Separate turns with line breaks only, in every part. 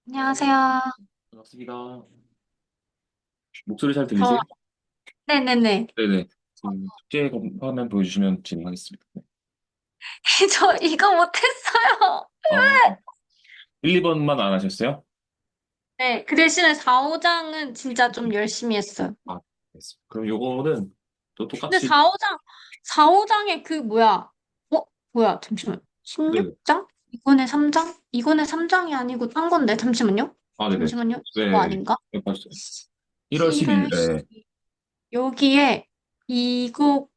네,
안녕하세요.
반갑습니다. 목소리 잘
저,
들리세요?
네네네.
네네. 숙제 화면 보여주시면 진행하겠습니다. 네.
저 이거 못했어요.
아, 1, 2번만 안 하셨어요?
네, 그 대신에 4, 5장은 진짜 좀 열심히 했어요.
아, 알겠습니다. 그럼 요거는 또
근데
똑같이,
4, 5장, 4, 5장에 그 뭐야? 뭐야? 잠시만.
네네.
16장? 이건의 3장? 이건의 3장이 아니고 딴 건데. 잠시만요.
아, 네네.
잠시만요. 이거
네,
아닌가?
네, 봤어요. 1월
1월
12일에,
12일. 여기에 이거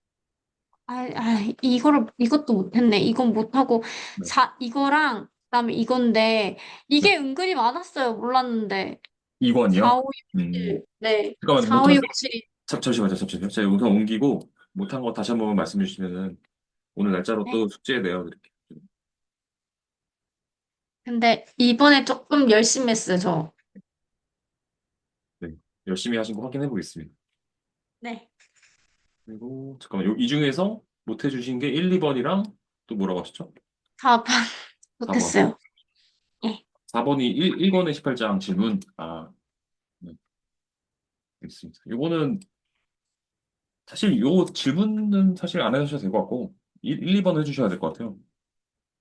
이것도 못했네. 이건 못하고,
네.
이거랑, 그다음에 이건데,
네.
이게 은근히 많았어요. 몰랐는데. 4,
2권이요?
5, 6, 7. 네.
잠깐만요.
4, 5, 6, 7이.
잠시만요, 잠시만요. 제가 우선 옮기고, 못한 거 다시 한번 말씀해 주시면은, 오늘 날짜로
네.
또 숙제 내어드릴게요.
근데 이번에 조금 열심히 했어요, 저.
네. 열심히 하신 거 확인해 보겠습니다.
네.
그리고, 잠깐만, 이 중에서 못 해주신 게 1, 2번이랑 또 뭐라고 하셨죠?
4번
4번.
못했어요. 네.
4번이 1권의 18장 질문. 아, 네, 알겠습니다. 요거는, 사실 요 질문은 사실 안 해주셔도 될 것 같고, 2번 해주셔야 될 것 같아요.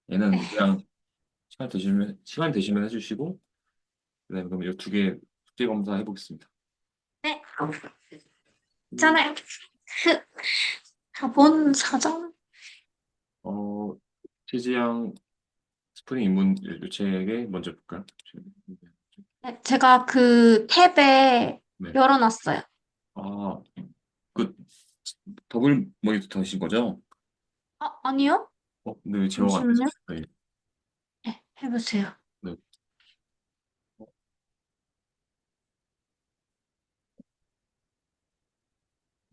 네.
얘는 그냥 시간 되시면 해주시고, 네, 그럼 이 두 개 숙제 검사 해보겠습니다.
네.
음,
있잖아요. 그, 4번 4장?
어, 최지양 스프링 입문 요책에 먼저 볼까요?
네, 제가 그 탭에
네.
열어놨어요.
아, 그, 더블 모니터 하신 거죠?
아니요?
근데 왜 제어가 안 되죠?
잠시만요.
네.
네, 해보세요.
네.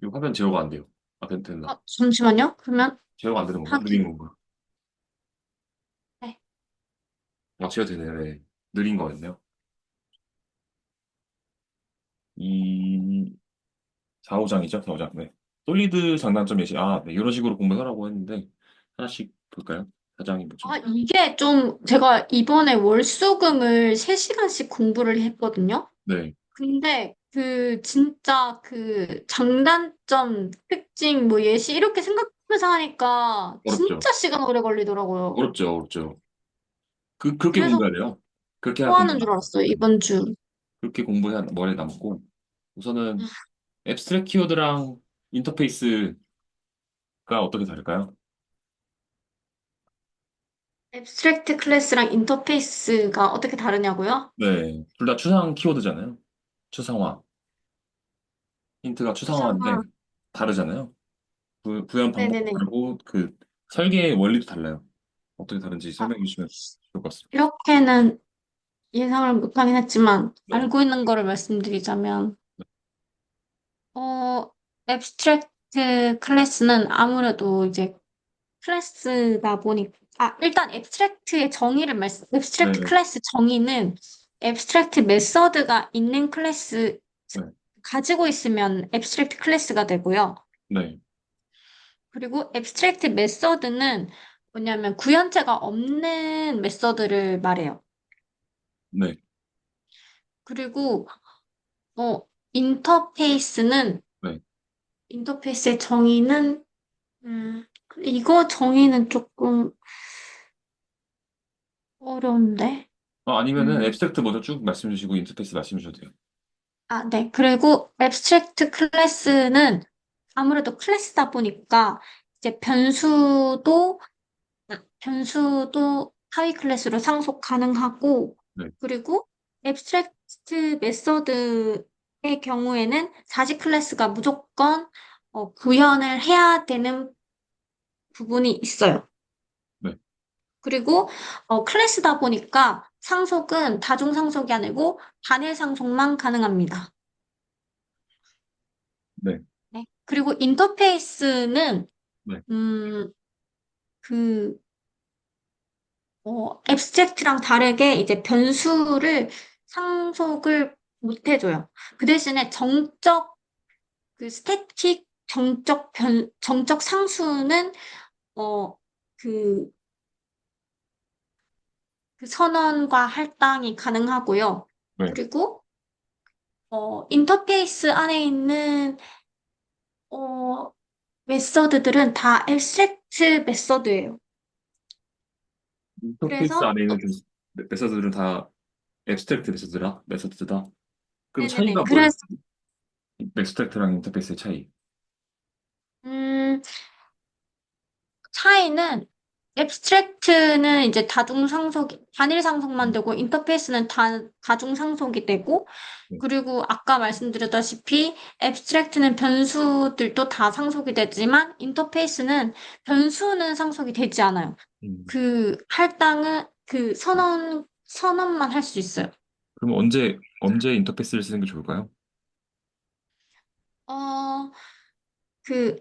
이 화면 제어가 안 돼요. 아, 됐나?
잠시만요. 그러면
제어가 안 되는 건가?
확인.
느린 건가?
네.
아, 제어 되네. 네. 느린 거였네요. 이 4호장이죠? 4호장. 네. 솔리드 장단점 예시. 아, 네. 이런 식으로 공부하라고 했는데 하나씩 볼까요? 4장이 뭐죠?
이게 좀 제가 이번에 월수금을 3시간씩 공부를 했거든요.
네.
근데 그 진짜 그 장단점, 특징, 뭐 예시 이렇게 생각하면서 하니까
어렵죠.
진짜 시간 오래 걸리더라고요.
어렵죠. 어렵죠. 그렇게
그래서
공부해야 돼요. 그렇게 해야
또
공부
하는 줄
남아요.
알았어요,
네.
이번 주.
그렇게 공부해야 머리에 남고 우선은 앱스트랙 키워드랑 인터페이스가 어떻게 다를까요?
앱스트랙트 클래스랑 인터페이스가 어떻게 다르냐고요?
네. 둘 다 추상 키워드잖아요. 추상화. 힌트가
추상화.
추상화인데 다르잖아요. 구현 방법도
네네네.
다르고 그 설계 원리도 달라요. 어떻게 다른지
아,
설명해 주시면 좋을 것 같습니다.
이렇게는 예상을 못하긴 했지만,
네.
알고 있는 거를 말씀드리자면, 어, 앱스트랙트 클래스는 아무래도 이제 클래스다 보니, 일단 앱스트랙트
네.
클래스 정의는 앱스트랙트 메서드가 있는 클래스,
네.
가지고 있으면 앱스트랙트 클래스가 되고요.
네.
그리고 앱스트랙트 메서드는 뭐냐면 구현체가 없는 메서드를 말해요.
네.
그리고, 어, 인터페이스는,
네.
인터페이스의 정의는, 이거 정의는 조금 어려운데?
아니면은
음,
앱스트랙트 먼저 쭉 말씀해 주시고 인터페이스 말씀해 주셔도 돼요.
네. 그리고 abstract 클래스는 아무래도 클래스다 보니까 이제 변수도 하위 클래스로 상속 가능하고,
네.
그리고 abstract 메서드의 경우에는 자지 클래스가 무조건 구현을 해야 되는 부분이 있어요.
네.
그리고 클래스다 보니까 상속은 다중 상속이 아니고 단일 상속만 가능합니다.
네.
네. 그리고 인터페이스는
네.
음, 그 앱스트랙트랑 다르게 이제 변수를 상속을 못 해줘요. 그 대신에 정적 상수는 어, 그 그 선언과 할당이 가능하고요.
네.
그리고 인터페이스 안에 있는 어, 메서드들은 다 앱스트랙트 메서드예요.
인터페이스
그래서
안에 있는 좀 메서드들은 다 앱스트랙트 메서드다. 그럼
네네네.
차이가 뭐예요?
그래서
앱스트랙트랑 인터페이스의 차이.
음, 차이는 앱스트랙트는 이제 단일 상속만
음,
되고 인터페이스는 다중 상속이 되고
네.
그리고 아까 말씀드렸다시피 앱스트랙트는 변수들도 다 상속이 되지만 인터페이스는 변수는 상속이 되지 않아요.
음.
그 할당은 그 선언만 할 수 있어요.
그럼 언제 인터페이스를 쓰는 게 좋을까요?
어, 그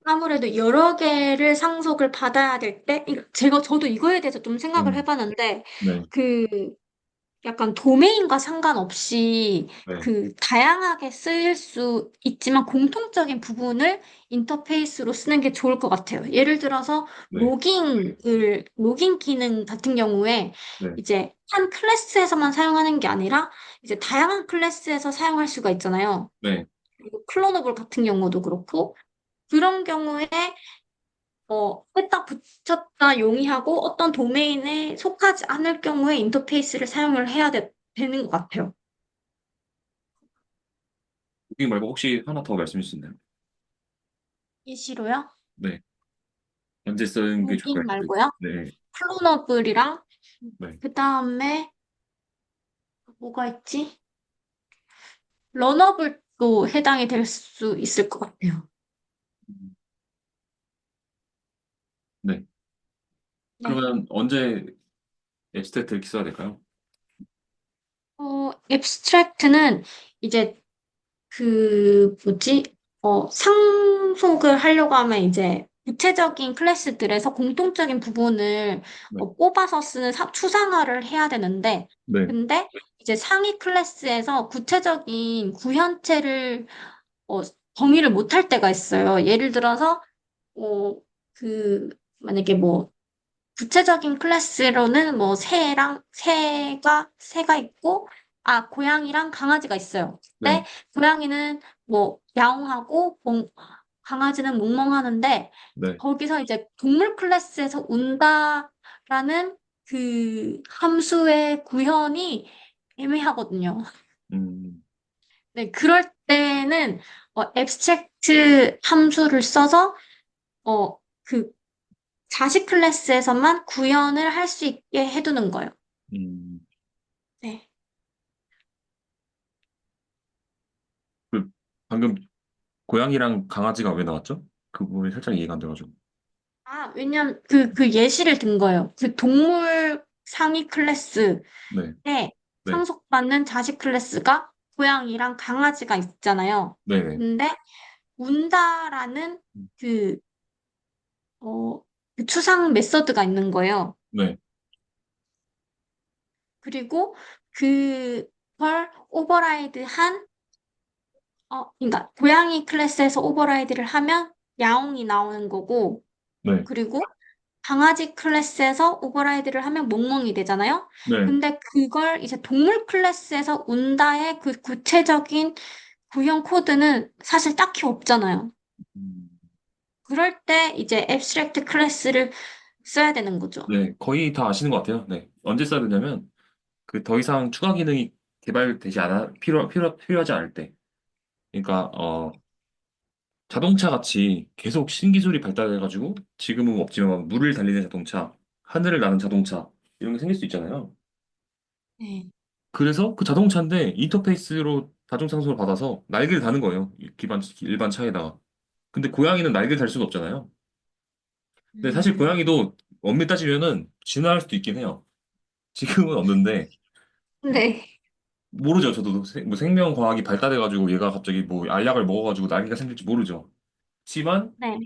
아무래도 여러 개를 상속을 받아야 될 때, 저도 이거에 대해서 좀 생각을
음,
해봤는데,
네,
그, 약간 도메인과 상관없이
네,
그 다양하게 쓰일 수 있지만 공통적인 부분을 인터페이스로 쓰는 게 좋을 것 같아요. 예를 들어서
네,
로깅 기능 같은 경우에
네,
이제 한 클래스에서만 사용하는 게 아니라 이제 다양한 클래스에서 사용할 수가 있잖아요.
네.
그리고 클로너블 같은 경우도 그렇고, 그런 경우에 뺐다 붙였다 용이하고 어떤 도메인에 속하지 않을 경우에 인터페이스를 사용을 되는 것 같아요.
고객 말고 혹시 하나 더 말씀해 주실 수 있나요?
이시로요?
네. 언제 쓰는 게
로깅
좋을까요?
말고요?
네,
클로너블이랑
네.
그 다음에 뭐가 있지? 러너블도 해당이 될 수 있을 것 같아요.
음, 네.
네.
그러면 언제 앱스트랙트를 써야 될까요?
앱스트랙트는 이제 상속을 하려고 하면 이제 구체적인 클래스들에서 공통적인 부분을
네,
뽑아서 쓰는 추상화를 해야 되는데,
네,
근데 이제 상위 클래스에서 구체적인 구현체를 어, 정의를 못할 때가 있어요. 예를 들어서, 어, 만약에 뭐, 구체적인 클래스로는 뭐, 새가 있고, 고양이랑 강아지가 있어요.
네,
근데, 고양이는 뭐, 야옹하고, 강아지는 멍멍하는데,
네.
거기서 이제 동물 클래스에서 운다라는 그 함수의 구현이 애매하거든요.
음,
네, 그럴 때는 앱스트랙트 함수를 써서 그 자식 클래스에서만 구현을 할 수 있게 해두는 거예요.
음.
네.
그 방금 고양이랑 강아지가 왜 나왔죠? 그 부분이 살짝 이해가 안 돼가지고.
왜냐면 그 예시를 든 거예요. 그 동물 상위 클래스에
네, 네,
상속받는 자식 클래스가 고양이랑 강아지가 있잖아요.
네, 네,
근데 운다라는 그, 어, 그 추상 메서드가 있는 거예요.
네,
그리고 그걸 그러니까 고양이 클래스에서 오버라이드를 하면 야옹이 나오는 거고,
네,
그리고 강아지 클래스에서 오버라이드를 하면 멍멍이 되잖아요.
네.
근데 그걸 이제 동물 클래스에서 운다의 그 구체적인 구형 코드는 사실 딱히 없잖아요.
음,
그럴 때 이제 앱스트랙트 클래스를 써야 되는 거죠.
네, 거의 다 아시는 것 같아요. 네. 언제 써야 되냐면, 그 더 이상 추가 기능이 개발되지 않아, 필요하지 않을 때. 그러니까, 자동차 같이 계속 신기술이 발달해가지고, 지금은 없지만 물을 달리는 자동차, 하늘을 나는 자동차, 이런 게 생길 수 있잖아요.
네.
그래서 그 자동차인데 인터페이스로 다중상속을 받아서 날개를 다는 거예요. 일반 차에다가. 근데 고양이는 날개를 달 수가 없잖아요. 근데 사실
음,
고양이도 엄밀히 따지면은 진화할 수도 있긴 해요. 지금은 없는데
네.
모르죠. 저도 뭐 생명과학이 발달해가지고 얘가 갑자기 뭐 알약을 먹어가지고 날개가 생길지 모르죠. 하지만
네.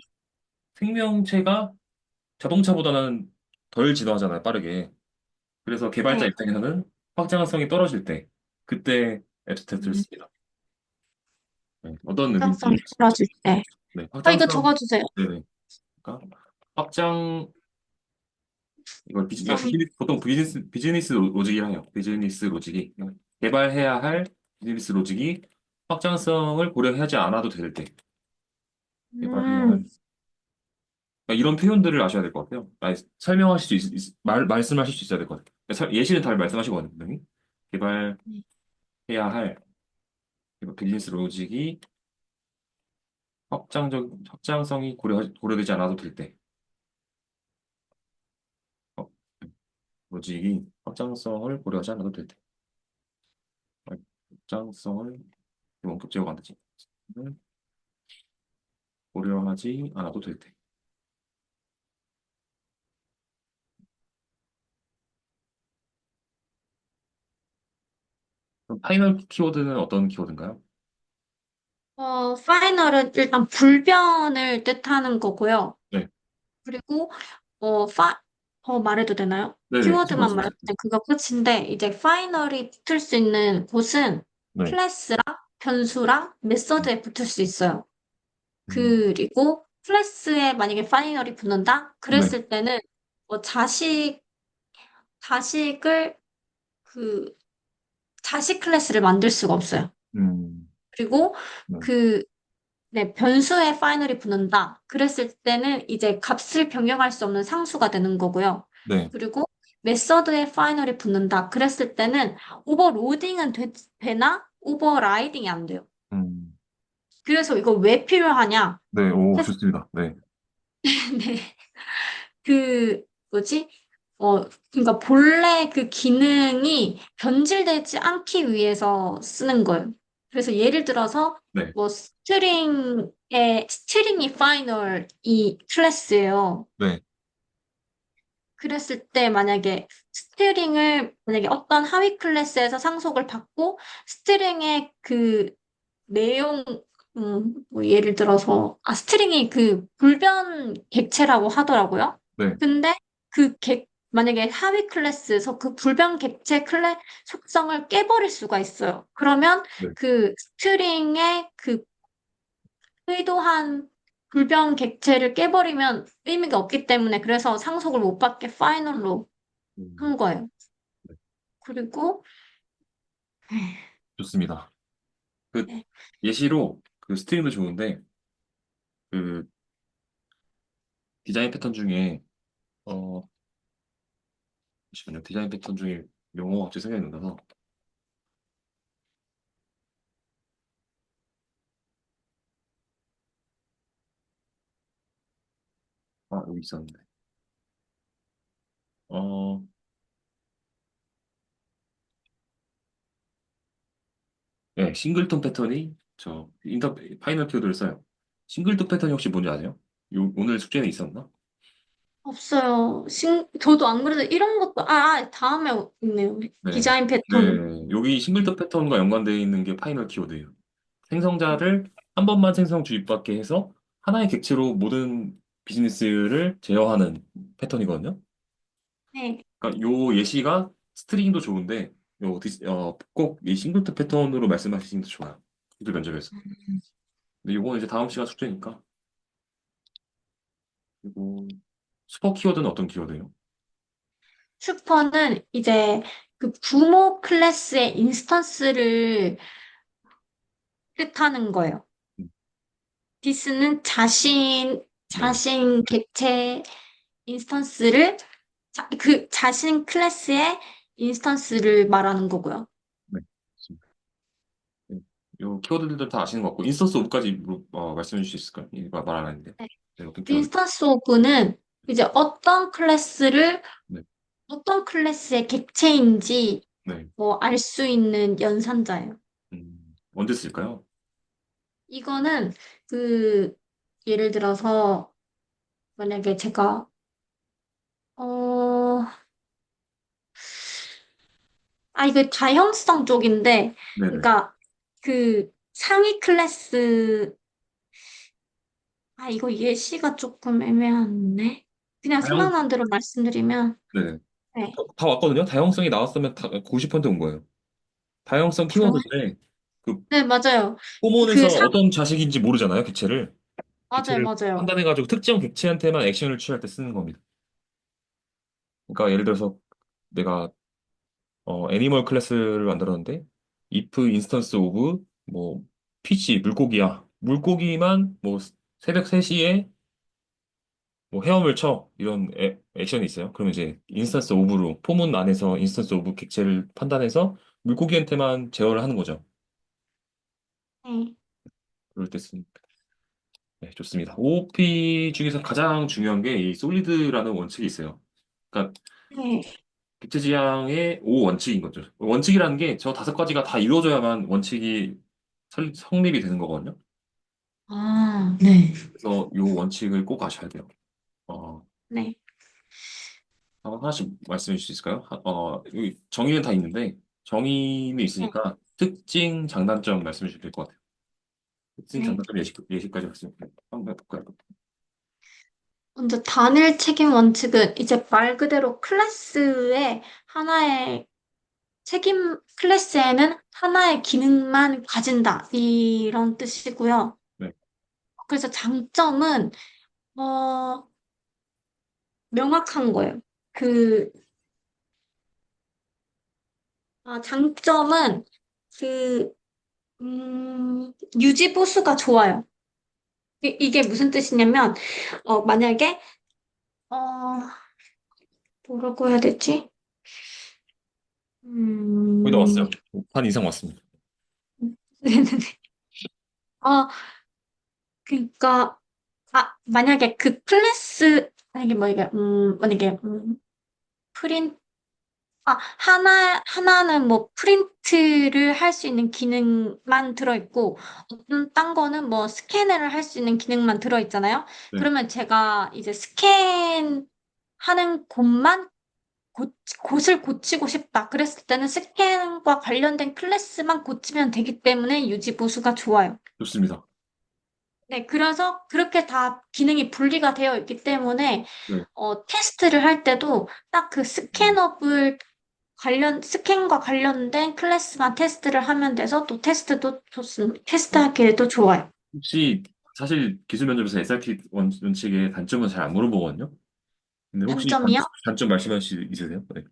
생명체가 자동차보다는 덜 진화하잖아요. 빠르게. 그래서 개발자
네.
입장에서는 확장성이 떨어질 때 그때 앱스트랙트를
음,
씁니다. 네, 어떤 의미인지
확장성이
이해하시겠죠?
떨어질 때.
네,
이거
확장성,
적어주세요.
네네. 그러니까 확장, 이걸 그러니까
성,
보통 비즈니스 로직이라 해요. 비즈니스 로직이 개발해야 할 비즈니스 로직이 확장성을 고려하지 않아도 될 때 개발해야 할
음,
그러니까 이런 표현들을 아셔야 될 것 같아요. 설명하실 수 말씀하실 수 있어야 될 것 같아요. 예시는 잘 말씀하시거든요. 분명히. 개발해야 할 비즈니스 로직이 확장성이 고려되지 않아도 될 때. 어, 로직이 확장성을 고려하지 않아도 될 때. 확장성을 원격 제어가 안 되지. 고려하지 않아도 될 때. 그럼 파이널 키워드는 어떤 키워드인가요?
파이널은 일단 불변을 뜻하는 거고요.
네.
그리고, 어, 파, 말해도 되나요?
네네, 계속
키워드만
말씀하세요.
말하면 그거 끝인데, 이제 파이널이 붙을 수 있는 곳은
네.
클래스랑 변수랑
음,
메서드에 붙을 수 있어요.
음,
그리고 클래스에 만약에 파이널이 붙는다?
네.
그랬을 때는 뭐 자식을 그 자식 클래스를 만들 수가 없어요.
음,
그리고
네.
그 네, 변수에 파이널이 붙는다. 그랬을 때는 이제 값을 변경할 수 없는 상수가 되는 거고요.
네.
그리고 메서드에 파이널이 붙는다. 그랬을 때는 오버로딩은 되나 오버라이딩이 안 돼요.
음,
그래서 이거 왜 필요하냐?
네, 오,
했을
좋습니다. 네.
때 그 뭐지? 그러니까 본래 그 기능이 변질되지 않기 위해서 쓰는 거예요. 그래서 예를 들어서
네.
뭐 스트링이 파이널 이 클래스예요.
네.
그랬을 때 만약에 스트링을 만약에 어떤 하위 클래스에서 상속을 받고 스트링의 그 내용 뭐 예를 들어서 스트링이 그 불변 객체라고 하더라고요.
네.
근데 만약에 하위 클래스에서 그 불변 객체 속성을 깨버릴 수가 있어요. 그러면
네.
그 스트링의 그 의도한 불변 객체를 깨버리면 의미가 없기 때문에 그래서 상속을 못 받게 파이널로
음,
한 거예요.
네.
그리고
좋습니다. 그
네.
예시로 그 스트링도 좋은데 그 디자인 패턴 중에 어 잠시만요. 디자인 패턴 중에 용어가 갑자기 생각이 안 나서 여기 있었는데 어 네, 싱글톤 패턴이 파이널 키워드를 써요. 싱글톤 패턴이 혹시 뭔지 아세요? 오늘 숙제는 있었나?
없어요. 저도 안 그래도 이런 것도, 다음에 있네요.
네.
디자인 패턴.
네. 여기 싱글톤 패턴과 연관되어 있는 게 파이널 키워드예요. 생성자를 한 번만 생성 주입받게 해서 하나의 객체로 모든 비즈니스를 제어하는 패턴이거든요.
네.
그러니까 요 예시가 스트링도 좋은데 꼭 이 싱글ton 패턴으로 말씀하시는 게 좋아요. 기술 면접에서. 근데 요거는 이제 다음 시간 숙제니까. 그리고 슈퍼 키워드는 어떤 키워드예요?
슈퍼는 이제 그 부모 클래스의 인스턴스를 뜻하는 거예요.
음,
디스는
네.
자신 객체 인스턴스를, 자신 클래스의 인스턴스를 말하는 거고요.
네. 좋습니다. 네. 요 키워드들 다 아시는 것 같고 인스턴스 오브까지 말씀해 주실 수 있을까요? 이거 말 안 했는데.
네.
네, 어떤 키워드?
인스턴스 오브는 이제
네.
어떤 클래스의 객체인지
네.
뭐 알 수 있는 연산자예요.
언제 쓸까요?
이거는 그 예를 들어서 만약에 제가 어, 이거 다형성 쪽인데
네네.
그러니까 그 상위 클래스 이거 예시가 조금 애매하네. 그냥
다양,
생각난 대로 말씀드리면
네네.
네.
다 왔거든요. 다양성이 나왔으면 다 90%온 거예요. 다양성
그러네.
키워드인데 그
네, 맞아요.
호몬에서
그 상,
어떤 자식인지 모르잖아요, 객체를.
맞아요,
객체를
맞아요.
판단해가지고 특정 객체한테만 액션을 취할 때 쓰는 겁니다. 그러니까 예를 들어서 내가 애니멀 클래스를 만들었는데 if 인스턴스 오브 뭐 피시 물고기야. 물고기만 뭐 새벽 3시에 뭐 헤엄을 쳐 이런 액션이 있어요. 그러면 이제 인스턴스 오브로 포문 안에서 인스턴스 오브 객체를 판단해서 물고기한테만 제어를 하는 거죠.
네.
그럴 때 쓰는. 네, 좋습니다. OOP 중에서 가장 중요한 게 이 솔리드라는 원칙이 있어요. 그러니까
네.
객체 지향의 5원칙인 거죠. 원칙이라는 게 저 5가지가 다 이루어져야만 원칙이 성립이 되는 거거든요.
아, 네.
그래서 이 원칙을 꼭 아셔야 돼요. 어,
네.
하나씩 말씀해 주실 수 있을까요? 여기 정의는 다 있는데 정의는
네.
있으니까 특징, 장단점 말씀해 주시면 될 것 같아요. 특징,
네.
장단점, 예시까지 말씀해 주세요. 한번 해볼까요?
먼저 단일 책임 원칙은 이제 말 그대로 클래스의 하나의 책임 클래스에는 하나의 기능만 가진다. 이런 뜻이고요.
네.
그래서 장점은 어, 명확한 거예요. 그 장점은 그 유지 보수가 좋아요. 이게 무슨 뜻이냐면 만약에 어, 뭐라고 해야 되지?
거의 다
음,
왔어요. 한 이상 왔습니다.
어, 그러니까 만약에 그 클래스 만약에 뭐 이게 만약에 프린 하나는 뭐 프린트를 할 수 있는 기능만 들어있고, 어떤 딴 거는 뭐 스캔을 할 수 있는 기능만 들어있잖아요.
네.
그러면 제가 이제 스캔하는 곳만, 곳을 고치고 싶다. 그랬을 때는 스캔과 관련된 클래스만 고치면 되기 때문에 유지 보수가 좋아요.
좋습니다.
네, 그래서 그렇게 다 기능이 분리가 되어 있기 때문에,
네.
테스트를 할 때도 딱 그
음.
스캔업을 스캔과 관련된 클래스만 테스트를 하면 돼서 또 테스트도 좋습니다. 테스트하기에도 좋아요.
혹시 사실 기술 면접에서 SRT 원칙의 단점은 잘 안 물어보거든요. 근데 혹시
단점이요?
단점 말씀하실 수 있으세요? 네.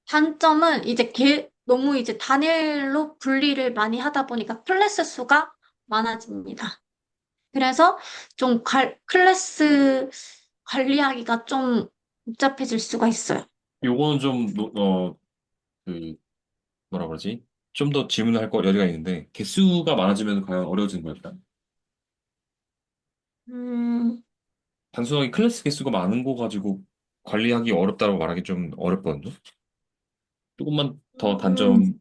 단점은 이제 너무 이제 단일로 분리를 많이 하다 보니까 클래스 수가 많아집니다. 그래서 좀 클래스 관리하기가 좀 복잡해질 수가 있어요.
요거는 좀, 그, 뭐라 그러지? 좀 더 질문할 여지가 있는데, 개수가 많아지면 과연 어려워지는 걸까요?
음,
단순하게 클래스 개수가 많은 거 가지고 관리하기 어렵다고 말하기 좀 어렵거든요. 조금만 더
음,
단점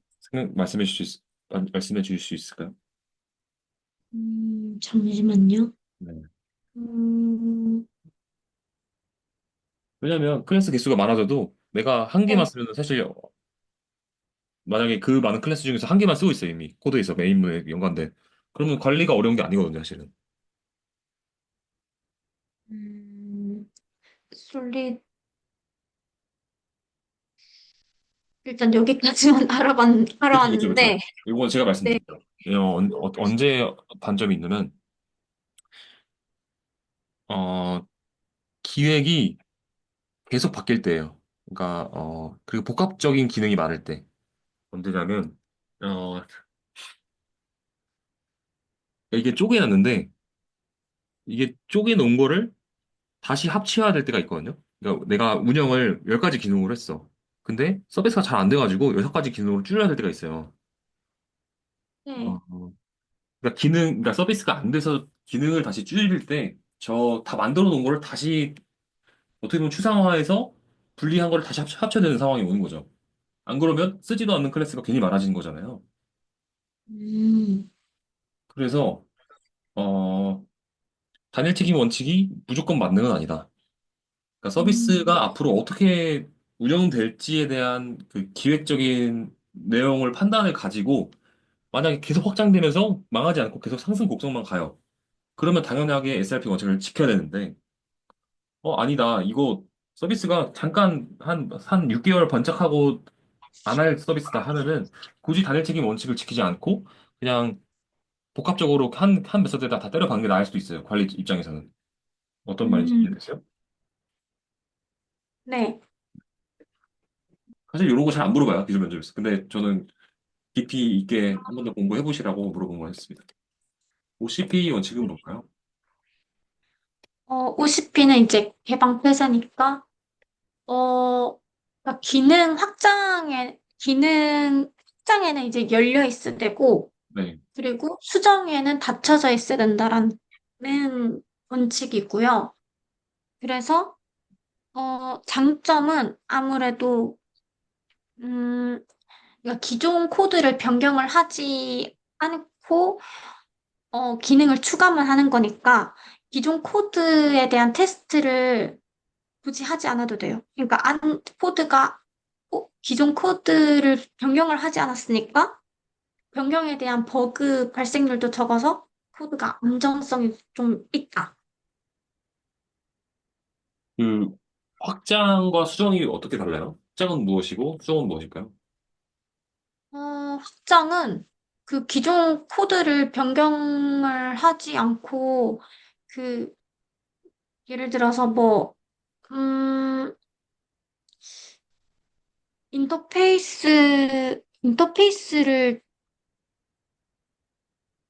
말씀해 주실 수 있을까요?
잠시만요.
네.
음,
왜냐면 클래스 개수가 많아져도 내가 한 개만
네.
쓰면 사실 만약에 그 많은 클래스 중에서 한 개만 쓰고 있어요, 이미. 코드에서 메인에 연관된. 그러면 관리가 어려운 게 아니거든요, 사실은.
음, 솔리 일단 여기까지만
그쵸, 그쵸, 그쵸.
알아봤는데,
이건 제가
네.
말씀드릴게요. 언제 단점이 있냐면, 어, 기획이 계속 바뀔 때예요. 그러니까, 그리고 복합적인 기능이 많을 때. 언제냐면, 어, 이게 쪼개놨는데, 이게 쪼개놓은 거를 다시 합치해야 될 때가 있거든요. 그러니까 내가 운영을 10가지 기능으로 했어. 근데 서비스가 잘 안 돼가지고 6가지 기능으로 줄여야 될 때가 있어요.
네.
어, 그러니까 서비스가 안 돼서 기능을 다시 줄일 때, 저 다 만들어 놓은 거를 다시 어떻게 보면 추상화해서 분리한 거를 다시 합쳐야 되는 상황이 오는 거죠. 안 그러면 쓰지도 않는 클래스가 괜히 많아지는 거잖아요.
음,
그래서, 어, 단일책임 원칙이 무조건 맞는 건 아니다. 그러니까
음,
서비스가 앞으로 어떻게 운영될지에 대한 그 기획적인 내용을 판단을 가지고 만약에 계속 확장되면서 망하지 않고 계속 상승 곡선만 가요. 그러면 당연하게 SRP 원칙을 지켜야 되는데, 아니다. 이거 서비스가 잠깐 한 6개월 번쩍하고 안 할 서비스다 하면은 굳이 단일 책임 원칙을 지키지 않고 그냥 복합적으로 한 메서드에다 다 때려 박는 게 나을 수도 있어요. 관리 입장에서는. 어떤 말인지
음,
이해되세요?
네.
사실 이런 거 잘 안 물어봐요, 기술 면접에서. 근데 저는 깊이 있게 한 번 더 공부해 보시라고 물어본 거였습니다. OCP 원칙은 뭘까요?
OCP는 이제 개방 폐쇄니까, 그러니까 기능 확장에는 이제 열려 있어야 되고,
네.
그리고 수정에는 닫혀져 있어야 된다라는 원칙이고요. 그래서, 장점은 아무래도, 음, 그러니까 기존 코드를 변경을 하지 않고, 기능을 추가만 하는 거니까, 기존 코드에 대한 테스트를 굳이 하지 않아도 돼요. 그러니까, 코드가, 기존 코드를 변경을 하지 않았으니까, 변경에 대한 버그 발생률도 적어서 코드가 안정성이 좀 있다.
그 확장과 수정이 어떻게 달라요? 확장은 무엇이고 수정은 무엇일까요?
확장은 그 기존 코드를 변경을 하지 않고, 그, 예를 들어서 뭐, 음, 인터페이스를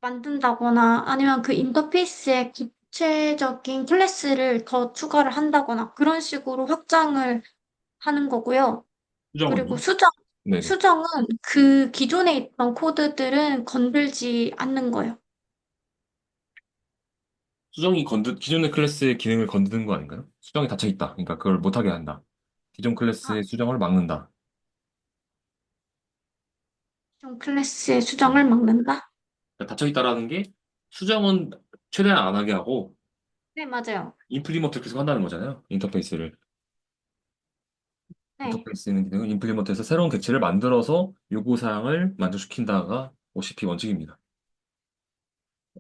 만든다거나 아니면 그 인터페이스에 구체적인 클래스를 더 추가를 한다거나 그런 식으로 확장을 하는 거고요. 그리고
수정은요? 네네.
수정은 그 기존에 있던 코드들은 건들지 않는 거예요.
수정이 기존의 클래스의 기능을 건드는 거 아닌가요? 수정이 닫혀 있다. 그러니까 그걸 못하게 한다. 기존
아,
클래스의 수정을 막는다.
기존 클래스의
네.
수정을 막는다?
그러니까 닫혀 있다라는 게 수정은 최대한 안 하게 하고
네, 맞아요.
임플리먼트 계속 한다는 거잖아요. 인터페이스를.
네.
인터페이스 있는 기능을 임플리먼트해서 새로운 객체를 만들어서 요구사항을 만족시킨다가 OCP 원칙입니다.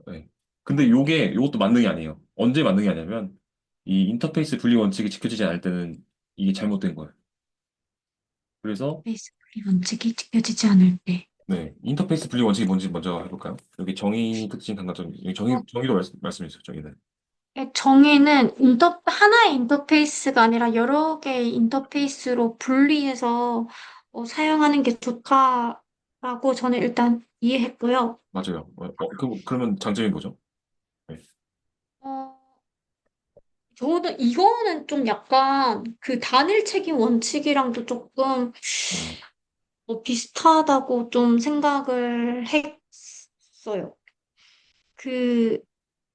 네. 근데 요것도 만능이 아니에요. 언제 만능이 아니냐면 이 인터페이스 분리 원칙이 지켜지지 않을 때는 이게 잘못된 거예요. 그래서
베이스클리 원칙이 지켜지지 않을 때.
네, 인터페이스 분리 원칙이 뭔지 먼저 해볼까요? 여기 정의, 특징, 단가점, 여기 정의도 말씀해 주세요. 정의는.
정의는 하나의 인터페이스가 아니라 여러 개의 인터페이스로 분리해서 사용하는 게 좋다라고 저는 일단 이해했고요.
맞아요. 그러면 장점이 뭐죠? 네.
어, 저는 이거는 좀 약간 그 단일 책임 원칙이랑도 조금
음,
비슷하다고 좀 생각을 했어요. 그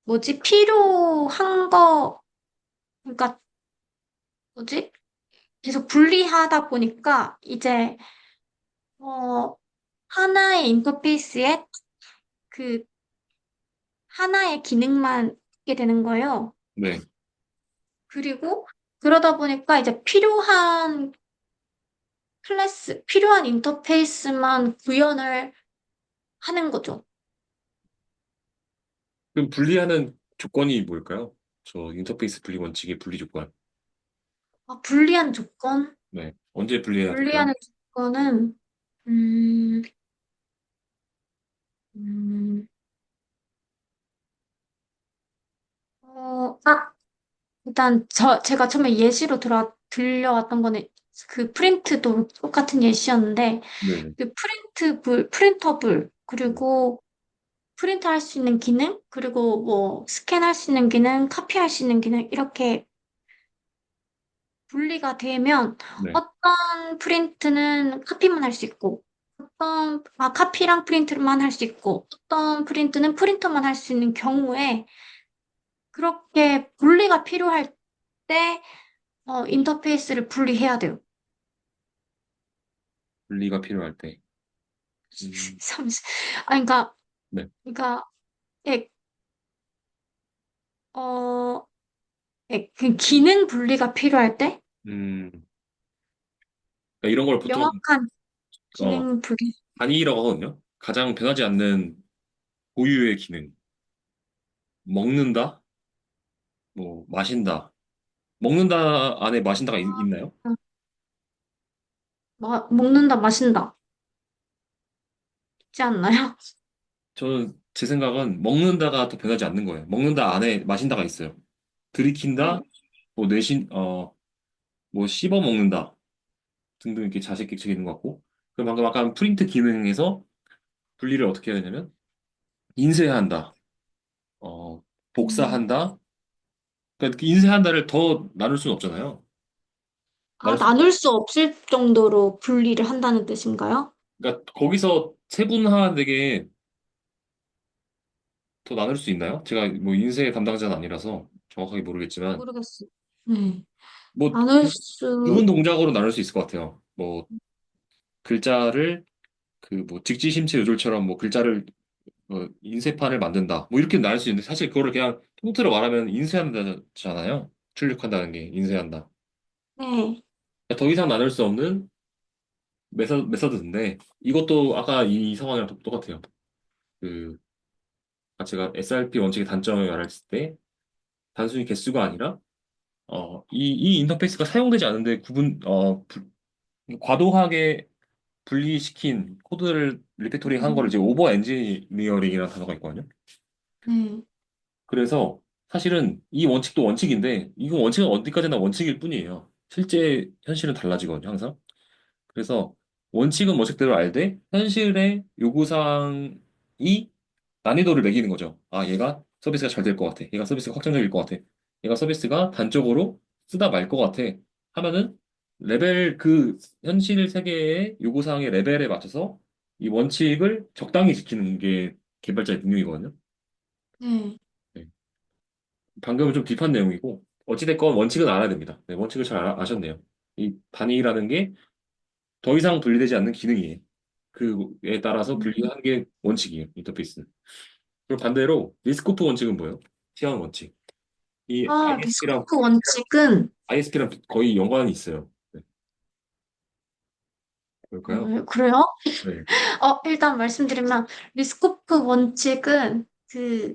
뭐지? 필요한 거, 그러니까 뭐지? 계속 분리하다 보니까 이제 어, 하나의 인터페이스에 그 하나의 기능만 있게 되는 거예요.
네.
그리고 그러다 보니까 이제 필요한 인터페이스만 구현을 하는 거죠.
그럼 분리하는 조건이 뭘까요? 저 인터페이스 분리 원칙의 분리 조건.
불리한 조건?
네. 언제 분리해야 될까요?
불리한 조건은, 음, 음, 어, 아, 일단 제가 처음에 예시로 들려왔던 거는 그 프린트도 똑같은 예시였는데,
네.
그 프린터블,
네.
그리고 프린트할 수 있는 기능, 그리고 뭐 스캔할 수 있는 기능, 카피할 수 있는 기능, 이렇게 분리가 되면
네.
어떤 프린트는 카피만 할 수 있고, 카피랑 프린트만 할 수 있고, 어떤 프린트는 프린터만 할 수 있는 경우에 그렇게 분리가 필요할 때 인터페이스를 분리해야 돼요.
분리가 필요할 때. 음,
잠시, 그러니까,
네.
그러니까, 예, 어, 그 기능 분리가 필요할 때
음, 그러니까 이런 걸 보통
명확한
어,
기능 분리.
단위라고 하거든요. 가장 변하지 않는 고유의 기능. 먹는다, 뭐 마신다. 먹는다 안에 마신다가 있나요?
먹는다, 마신다. 있지 않나요?
저는 제 생각은 먹는다가 더 변하지 않는 거예요. 먹는다 안에 마신다가 있어요. 들이킨다,
네.
뭐 뭐 씹어 먹는다. 등등 이렇게 자식 객체가 있는 것 같고 그럼 방금 아까 프린트 기능에서 분리를 어떻게 해야 되냐면 인쇄한다,
음.
복사한다. 그러니까 그 인쇄한다를 더 나눌 수는 없잖아요.
아,
나눌 수,
나눌 수 없을 정도로 분리를 한다는 뜻인가요?
그러니까 거기서 세분화되게 더 나눌 수 있나요? 제가 뭐 인쇄 담당자는 아니라서 정확하게 모르겠지만
모르겠어요. 네.
뭐
나눌 수,
부분 동작으로 나눌 수 있을 것 같아요. 뭐 글자를 그 뭐 직지심체 요절처럼 뭐 글자를 인쇄판을 만든다. 뭐 이렇게 나눌 수 있는데 사실 그거를 그냥 통틀어 말하면 인쇄한다잖아요. 출력한다는 게 인쇄한다.
네.
더 이상 나눌 수 없는 메서드인데 이것도 아까 이 상황이랑 똑같아요. 그 제가 SRP 원칙의 단점을 말했을 때 단순히 개수가 아니라 이 인터페이스가 사용되지 않는데 과도하게 분리시킨 코드를 리팩토링 한 거를
음.
이제 오버 엔지니어링이라는 단어가 있거든요.
네.
그래서 사실은 이 원칙도 원칙인데 이거 원칙은 어디까지나 원칙일 뿐이에요. 실제 현실은 달라지거든요, 항상. 그래서 원칙은 원칙대로 알되 현실의 요구사항이 난이도를 매기는 거죠. 아, 얘가 서비스가 잘 될 것 같아. 얘가 서비스가 확정적일 것 같아. 얘가 서비스가 단적으로 쓰다 말 것 같아. 하면은 레벨 그 현실 세계의 요구사항의 레벨에 맞춰서 이 원칙을 적당히 지키는 게 개발자의 능력이거든요.
네.
네. 방금은 좀 딥한 내용이고 어찌됐건 원칙은 알아야 됩니다. 네, 원칙을 잘 아셨네요. 이 단위라는 게 더 이상 분리되지 않는 기능이에요. 그에 따라서
음.
분리하는 게 원칙이에요, 인터페이스는. 그리고 반대로 리스코프 원칙은 뭐예요? 티원 원칙. 이
아, 리스코프 원칙은,
ISP랑 거의 연관이 있어요. 네, 뭘까요?
그래요?
네,
일단 말씀드리면, 리스코프 원칙은 그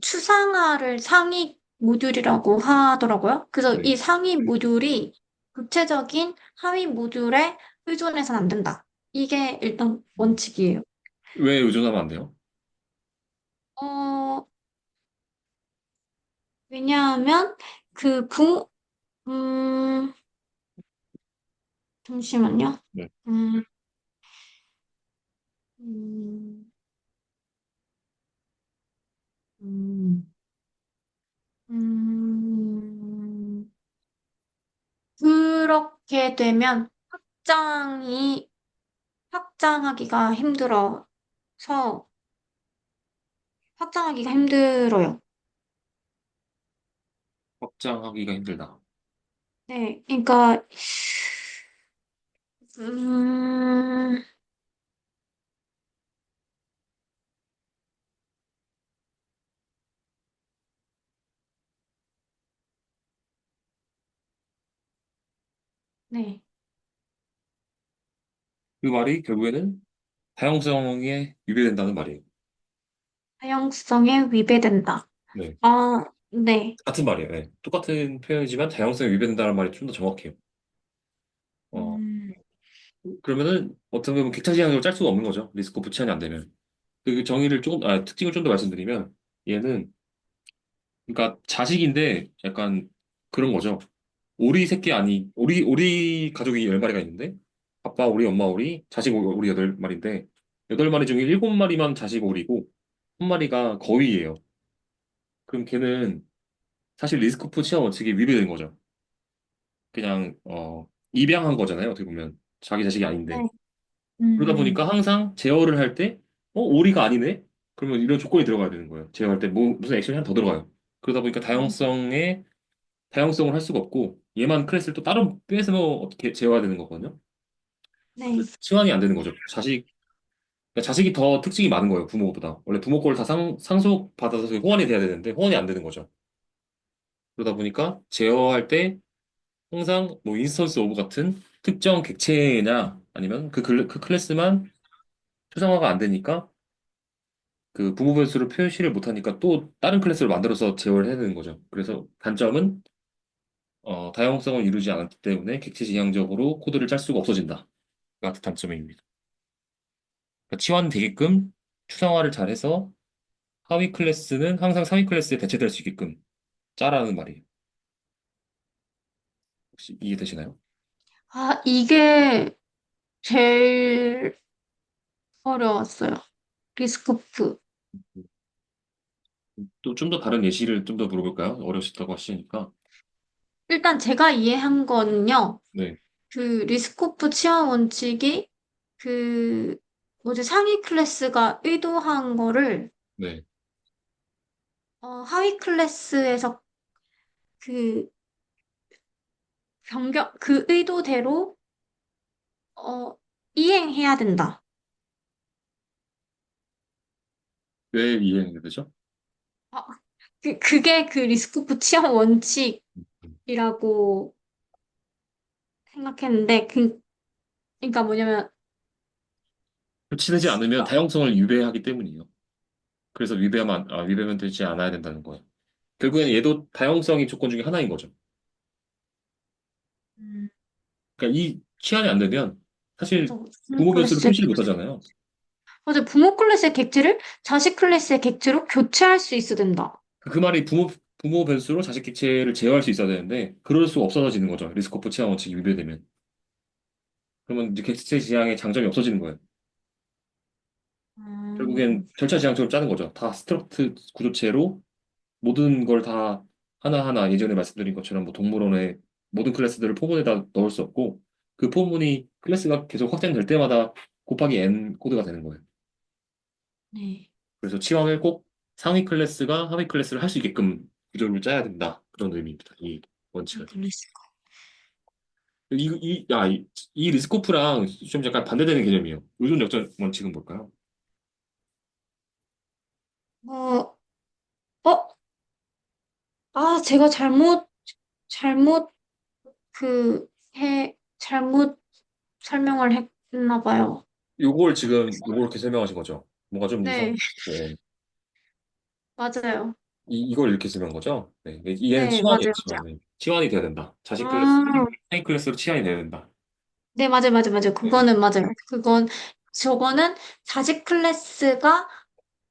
추상화를 상위 모듈이라고 하더라고요. 그래서
네.
이 상위 모듈이 구체적인 하위 모듈에 의존해서는 안 된다. 이게 일단 원칙이에요.
왜 의존하면 안 돼요?
어, 왜냐하면 그 부, 음, 잠시만요.
네.
음, 음, 음, 음, 그렇게 되면 확장하기가 힘들어서 확장하기가 힘들어요.
확장하기가 힘들다.
네, 그러니까 음, 네,
그 말이 결국에는 다양성에 위배된다는 말이에요.
다양성에 위배된다.
네.
아, 네,
같은 말이에요. 네. 똑같은 표현이지만 다양성에 위배된다는 말이 좀 더 정확해요. 어,
음,
그러면은 어떻게 보면 객차지향적으로 짤 수가 없는 거죠. 리스크 오프 치안이 안 되면. 그 정의를 조금, 특징을 좀 더 말씀드리면 얘는 그러니까 자식인데 약간 그런 거죠. 오리 가족이 10마리가 있는데 아빠 오리, 엄마 오리, 자식 오리 8마리인데 8마리 중에 7마리만 자식 오리고 한 마리가 거위예요. 그럼 걔는 사실 리스크프 치안 원칙이 위배된 거죠. 그냥 입양한 거잖아요. 어떻게 보면 자기 자식이 아닌데
네,
그러다 보니까 항상 제어를 할 때 오리가 아니네? 그러면 이런 조건이 들어가야 되는 거예요. 제어할 때 무슨 액션이 하나 더 들어가요. 그러다 보니까 다양성을 할 수가 없고 얘만 클래스를 또 따로 빼서 어떻게 제어해야 되는 거거든요.
네,
치환이 안 되는 거죠. 그러니까 자식이 더 특징이 많은 거예요. 부모보다. 원래 부모 거를 다 상속받아서 호환이 돼야 되는데 호환이 안 되는 거죠. 그러다 보니까 제어할 때 항상 뭐 인스턴스 오브 같은 특정 객체냐 아니면 그 클래스만 추상화가 안 되니까 그 부모 변수를 표시를 못하니까 또 다른 클래스를 만들어서 제어를 해야 되는 거죠. 그래서 단점은 다양성을 이루지 않았기 때문에 객체 지향적으로 코드를 짤 수가 없어진다. 같은 단점입니다. 그러니까 치환되게끔 추상화를 잘해서 하위 클래스는 항상 상위 클래스에 대체될 수 있게끔 짜라는 말이에요. 혹시 이해되시나요?
아, 이게 제일 어려웠어요. 리스코프.
또 좀 더 다른 예시를 좀 더 물어볼까요? 어려우셨다고 하시니까.
일단 제가 이해한 거는요.
네,
그 리스코프 치안 원칙이 그 뭐지 상위 클래스가 의도한 거를
네.
하위 클래스에서 그 변경 그 의도대로 어 이행해야 된다.
왜 이해가 되죠?
아, 그게 그 리스코프 치안 원칙이라고 생각했는데 그러니까 뭐냐면
교치되지 않으면
어,
다양성을 위배하기 때문이에요. 그래서 위배면 되지 않아야 된다는 거예요. 결국엔 얘도 다양성이 조건 중에 하나인 거죠.
음,
그러니까 이 치안이 안 되면 사실
맞아.
부모 변수를 표시를 못 하잖아요.
맞아. 부모 클래스의 객체를 자식 클래스의 객체로 교체할 수 있어야 된다.
그 말이 부모 변수로 자식 객체를 제어할 수 있어야 되는데 그럴 수 없어지는 거죠. 리스코프 치안 원칙이 위배되면. 그러면 이제 객체 지향의 장점이 없어지는 거예요.
음,
결국엔 절차 지향적으로 짜는 거죠. 다 스트럭트 구조체로 모든 걸 다 하나하나 예전에 말씀드린 것처럼 뭐 동물원의 모든 클래스들을 포문에다 넣을 수 없고 그 포문이 클래스가 계속 확장될 때마다 곱하기 n 코드가 되는 거예요.
네.
그래서 치환을 꼭 상위 클래스가 하위 클래스를 할 수 있게끔 구조를 짜야 된다. 그런 의미입니다. 이 원칙은.
클래스.
이 리스코프랑 좀 약간 반대되는 개념이에요. 의존 역전 원칙은 뭘까요?
어, 어, 제가 잘못, 잘못 설명을 했나 봐요.
요걸 지금 요렇게 설명하신 거죠. 뭔가 좀
네,
네.
맞아요.
이걸 이렇게 쓰는 거죠? 네. 얘는
네, 맞아요,
치환이에요,
맞아요.
치환이. 치환이 돼야 된다. 자식 클래스,
아,
하위 클래스로 치환이 돼야 된다.
네, 맞아요, 맞아요, 맞아요.
네.
그거는 맞아요. 저거는 자식 클래스가,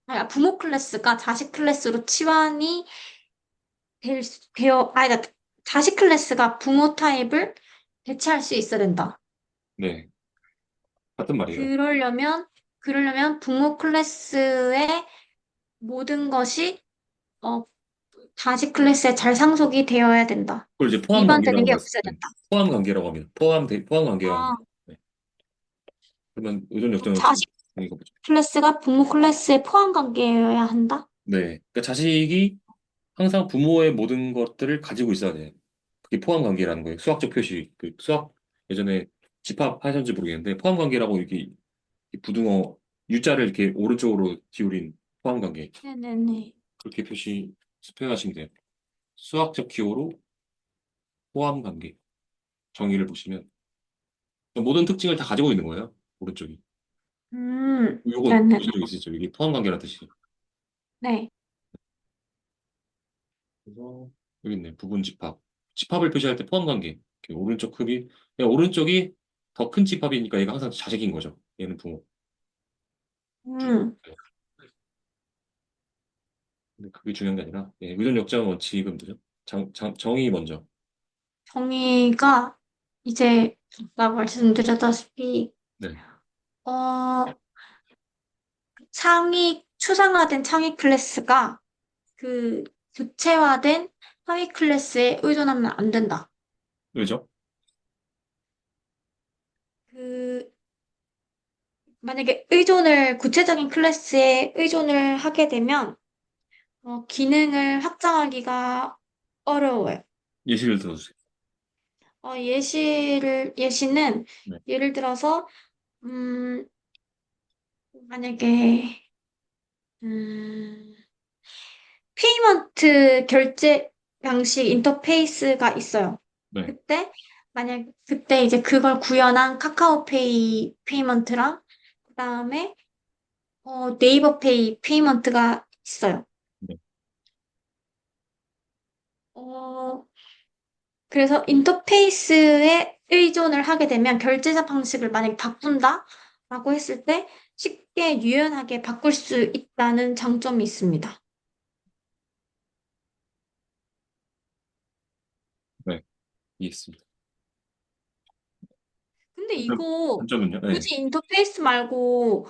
아니, 부모 클래스가 자식 클래스로 치환이 그러니까 자식 클래스가 부모 타입을 대체할 수 있어야 된다.
네. 같은 말이에요.
그러려면, 그러려면 부모 클래스의 모든 것이, 어, 자식 클래스에 잘 상속이 되어야 된다.
그걸 이제 포함
위반되는
관계라고
게
말씀,
없어야
네.
된다.
포함 관계라고 합니다. 포함 관계가.
아,
네. 그러면 의존 역전을
자식
이거 보죠.
클래스가 부모 클래스에 포함 관계여야 한다?
네. 그러니까 자식이 항상 부모의 모든 것들을 가지고 있어야 돼요. 그게 포함 관계라는 거예요. 수학적 표시. 그 수학 예전에 집합 하셨는지 모르겠는데 포함 관계라고 이렇게 부등호 U자를 이렇게 오른쪽으로 기울인 포함 관계.
네네네.
그렇게 표현하시면 돼요. 수학적 기호로 포함 관계 정의를 보시면 모든 특징을 다 가지고 있는 거예요. 오른쪽이. 요거
네네.
보신 적 있으시죠? 이게 포함 관계라는 뜻이.
네.
그래서 여기 있네. 부분 집합. 집합을 표시할 때 포함 관계. 이렇게 오른쪽 흡이 그냥 오른쪽이 더 큰 집합이니까 얘가 항상 자식인 거죠. 얘는 부모.
음,
근데 그게 중요한 게 아니라 의존 역전 원칙은 뭐죠? 정의 먼저.
정의가 이제 아까 말씀드렸다시피
네.
어, 추상화된 창의 클래스가 그 구체화된 하위 클래스에 의존하면 안 된다.
왜죠?
그, 만약에 구체적인 클래스에 의존을 하게 되면, 기능을 확장하기가 어려워요.
예시를 들어주세요.
예시는,
네.
예를 들어서, 음, 만약에, 음, 페이먼트 결제 방식 인터페이스가 있어요.
네.
그때 이제 그걸 구현한 카카오페이 페이먼트랑, 그다음에, 네이버 페이 페이먼트가 있어요.
네.
어, 그래서 인터페이스에 의존을 하게 되면 결제자 방식을 만약에 바꾼다라고 했을 때 쉽게 유연하게 바꿀 수 있다는 장점이 있습니다.
네. 이해했습니다.
근데 이거
단점은요? 네.
굳이 인터페이스 말고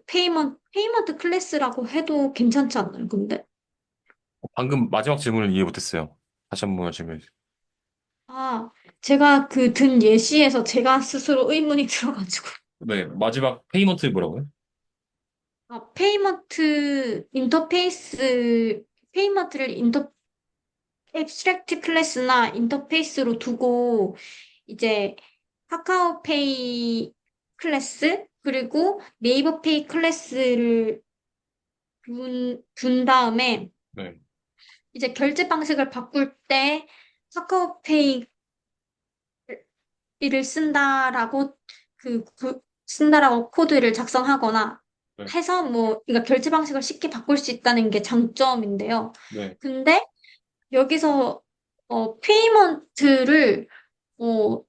페이먼트 클래스라고 해도 괜찮지 않나요? 근데
방금 마지막 질문을 이해 못했어요. 다시 한 번만 질문해 주세요.
아 제가 그 든 예시에서 제가 스스로 의문이 들어가지고
네, 마지막 페이먼트 뭐라고요?
페이먼트 인터페이스 페이먼트를 앱스트랙트 클래스나 인터페이스로 두고 이제 카카오페이 클래스 그리고 네이버페이 클래스를 둔 다음에
네,
이제 결제 방식을 바꿀 때 카카오페이를 쓴다라고 쓴다라고 코드를 작성하거나
네,
해서 뭐 그러니까 결제 방식을 쉽게 바꿀 수 있다는 게 장점인데요.
네.
근데 여기서 페이먼트를 어,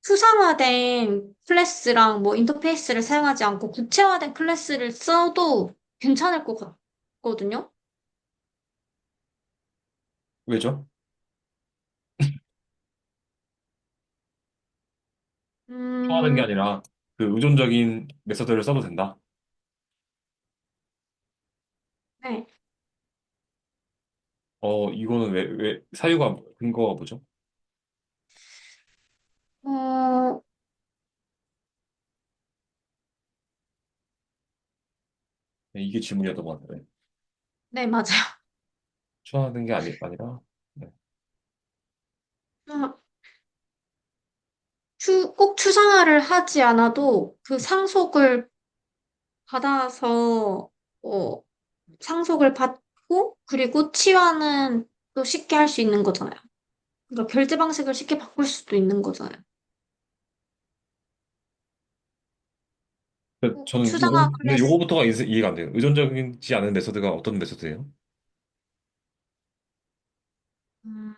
수상화된 클래스랑 뭐 인터페이스를 사용하지 않고 구체화된 클래스를 써도 괜찮을 것 같거든요.
왜죠? 통하는 게
음,
아니라 그 의존적인 메서드를 써도 된다.
네.
이거는 사유가, 근거가 뭐죠?
어,
네, 이게 질문이었던 것 같아요. 네.
네, 맞아요.
추하는 게 아니라, 네.
어, 꼭 추상화를 하지 않아도 그 상속을 받아서, 어, 상속을 받고, 그리고 치환은 또 쉽게 할 수 있는 거잖아요. 그러니까 결제 방식을 쉽게 바꿀 수도 있는 거잖아요. 꼭
저는
추상화
근데
클래스,
요거부터가 이해가 안 돼요. 의존적이지 않은 메서드가 어떤 메서드예요?
음,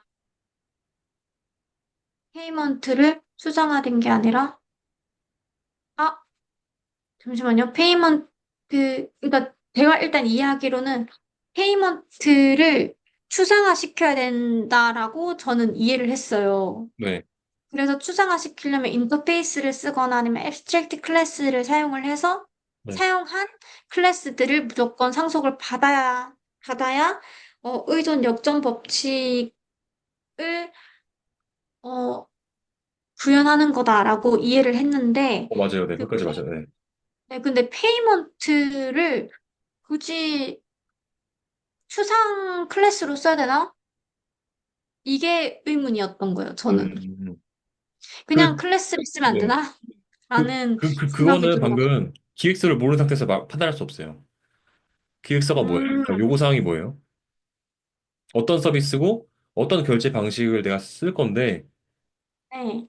페이먼트를 추상화된 게 아니라, 아, 잠시만요. 그러니까 제가 일단 이해하기로는 페이먼트를 추상화 시켜야 된다라고 저는 이해를 했어요.
네,
그래서 추상화 시키려면 인터페이스를 쓰거나 아니면 앱스트랙트 클래스를 사용을 해서
네.
사용한 클래스들을 무조건 상속을 받아야 의존 역전 법칙을 어, 구현하는 거다라고 이해를 했는데
맞아요. 네,
그
거기까지 맞아요. 네.
근데 페이먼트를 굳이 추상 클래스로 써야 되나? 이게 의문이었던 거예요, 저는.
음,
그냥 클래스를 쓰면 안
네.
되나? 라는 생각이
그거는
들어가지고.
방금 기획서를 모르는 상태에서 판단할 수 없어요. 기획서가 뭐예요?
음,
그러니까 요구사항이 뭐예요? 어떤 서비스고, 어떤 결제 방식을 내가 쓸 건데,
네.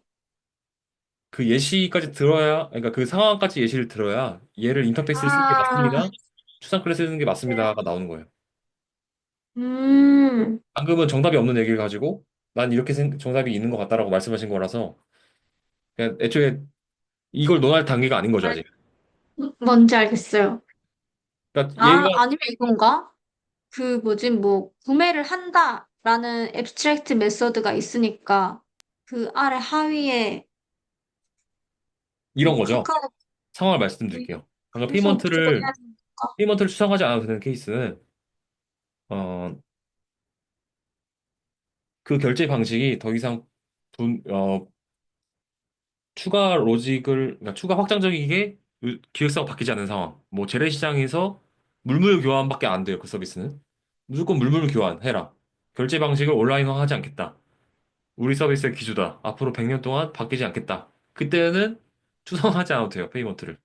그 예시까지 들어야, 그러니까 그 상황까지 예시를 들어야, 얘를 인터페이스를 쓰는 게
아,
맞습니다. 추상 클래스 쓰는 게
네.
맞습니다가 나오는 거예요.
음,
방금은 정답이 없는 얘기를 가지고, 난 이렇게 정답이 있는 것 같다라고 말씀하신 거라서, 그냥 애초에 이걸 논할 단계가 아닌 거죠, 아직.
뭔지 알겠어요.
그러니까 얘가
아니면 이건가? 그 뭐지, 뭐, 구매를 한다라는 앱스트랙트 메서드가 있으니까 그 아래 하위에
이런 거죠.
카카오
상황을 말씀드릴게요. 방금
무조건 해야 되니까.
페이먼트를 추상하지 않아도 되는 케이스는, 어, 그 결제 방식이 더 이상 분, 어, 추가 로직을, 그러니까 추가 확장적이게 기획사가 바뀌지 않는 상황. 뭐 재래시장에서 물물 교환밖에 안 돼요, 그 서비스는. 무조건 물물 교환해라. 결제 방식을 온라인화 하지 않겠다. 우리 서비스의 기주다. 앞으로 100년 동안 바뀌지 않겠다. 그때는 추상하지 않아도 돼요, 페이먼트를.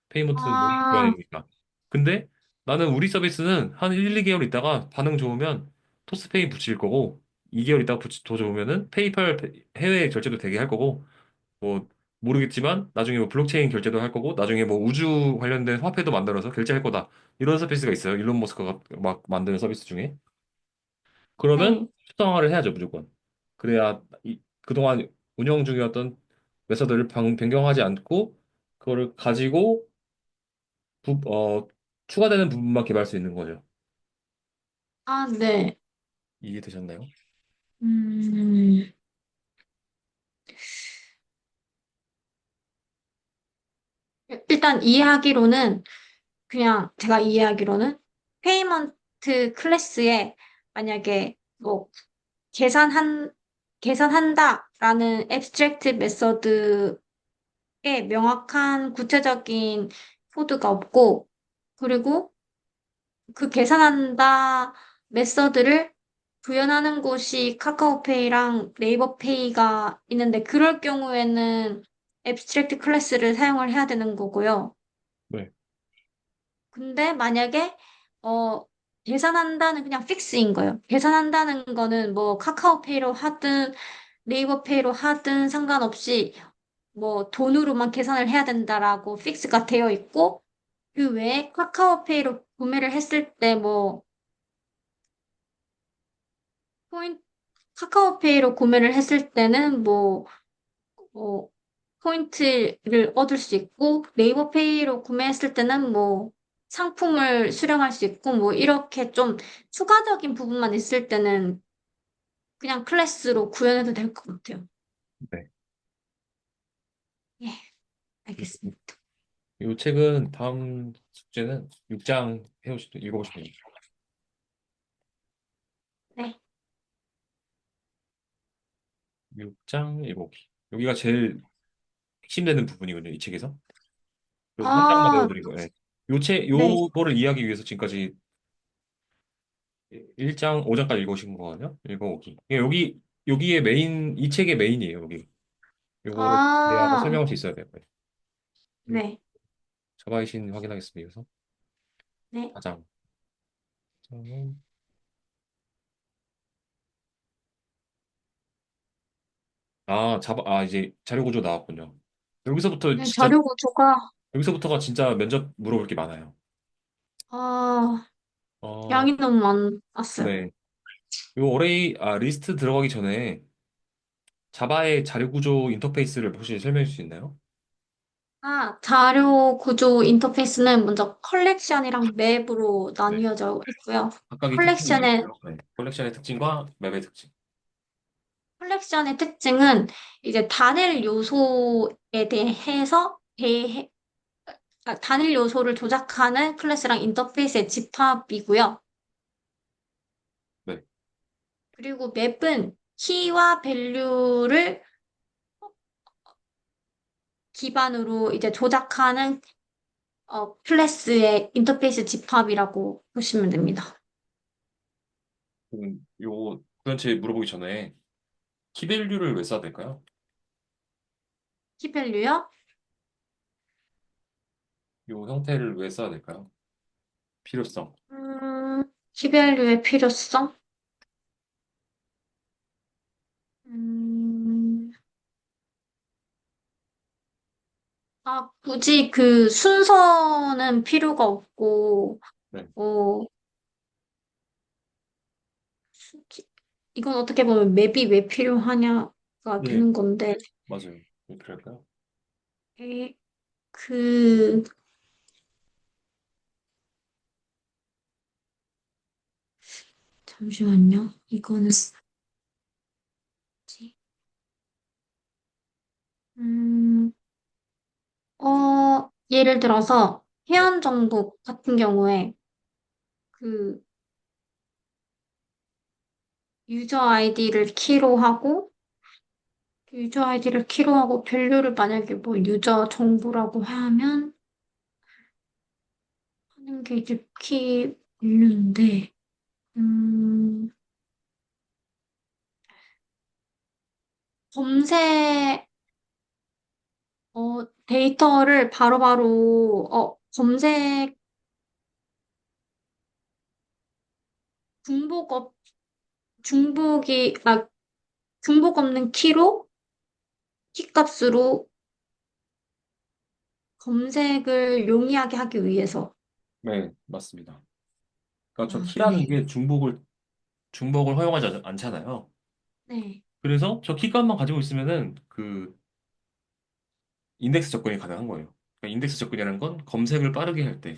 페이먼트는 물물
아,
교환이니까. 근데 나는 우리 서비스는 한 1, 2개월 있다가 반응 좋으면 토스페이 붙일 거고, 2개월 있다가 더 좋으면은 페이팔 해외 결제도 되게 할 거고, 뭐 모르겠지만 나중에 뭐 블록체인 결제도 할 거고 나중에 뭐 우주 관련된 화폐도 만들어서 결제할 거다. 이런 서비스가 있어요. 일론 머스크가 막 만드는 서비스 중에. 그러면
네.
수정화를 해야죠, 무조건. 그래야 그동안 운영 중이었던 메서드를 변경하지 않고 그거를 가지고 부, 어, 추가되는 부분만 개발할 수 있는 거죠.
아, 네.
이해되셨나요?
음, 일단 이해하기로는, 그냥 제가 이해하기로는, 페이먼트 클래스에 만약에 뭐 계산한, 계산한다라는 앱스트랙트 메서드에 명확한 구체적인 코드가 없고, 그리고 그 계산한다 메서드를 구현하는 곳이 카카오페이랑 네이버페이가 있는데, 그럴 경우에는 앱스트랙트 클래스를 사용을 해야 되는 거고요.
네.
근데 만약에 어 계산한다는 그냥 픽스인 거예요. 계산한다는 거는 뭐 카카오페이로 하든 네이버페이로 하든 상관없이 뭐 돈으로만 계산을 해야 된다라고 픽스가 되어 있고, 그 외에 카카오페이로 구매를 했을 때 뭐 포인트 카카오페이로 구매를 했을 때는 뭐 포인트를 얻을 수 있고, 네이버페이로 구매했을 때는 뭐 상품을 수령할 수 있고, 뭐 이렇게 좀 추가적인 부분만 있을 때는 그냥 클래스로 구현해도 될 것 같아요.
네.
예, 알겠습니다.
이 책은 다음 숙제는 6장 읽어보시면 돼요.
네.
6장 읽어보기. 여기가 제일 핵심되는 부분이거든요, 이 책에서. 그래서 한 장만
아,
외워드린 거예요.
네.
요거를 이해하기 위해서 지금까지 1장, 5장까지 읽으신 거거든요. 읽어보기. 여기에 이 책의 메인이에요, 여기. 요거를 이해하고
아,
설명할 수 있어야 돼요. 네.
네.
자바의 신 확인하겠습니다. 그래서
네.
4장. 이제 자료 구조 나왔군요. 여기서부터
네,
진짜,
자료 구조가,
여기서부터가 진짜 면접 물어볼 게 많아요.
아,
어,
양이 너무 많았어요.
네. 리스트 들어가기 전에 자바의 자료 구조 인터페이스를 혹시 설명해 줄 수 있나요?
자료 구조 인터페이스는 먼저 컬렉션이랑 맵으로
네.
나뉘어져 있고요.
각각의 특징이
컬렉션의,
있어요. 네. 컬렉션의 특징과 맵의 특징.
컬렉션의 특징은 이제 단일 요소에 단일 요소를 조작하는 클래스랑 인터페이스의 집합이고요.
네.
그리고 맵은 키와 밸류를 기반으로 이제 조작하는 클래스의 인터페이스 집합이라고 보시면 됩니다.
요 도대체 물어보기 전에 키밸류를 왜 써야 될까요?
키 밸류요?
요 형태를 왜 써야 될까요? 필요성.
키 밸류의 필요성? 음, 굳이 그 순서는 필요가 없고,
네.
어, 키- 이건 어떻게 보면 맵이 왜 필요하냐가
네.
되는 건데,
맞아요. 왜 필요할까요?
에, 그, 잠시만요. 이거는 뭐지? 음, 예를 들어서
네.
회원 정보 같은 경우에 그 유저 아이디를 키로 하고 밸류를 만약에 뭐 유저 정보라고 하면 하는 게 이제 키 밸류인데, 음, 검색, 데이터를 바로바로, 검색 중복 없, 중복이, 아, 중복 없는 키 값으로 검색을 용이하게 하기 위해서.
네, 맞습니다. 그러니까 저 키라는
네.
게 중복을 허용하지 않잖아요.
네.
그래서 저 키값만 가지고 있으면은 인덱스 접근이 가능한 거예요. 그러니까 인덱스 접근이라는 건 검색을 빠르게 할 때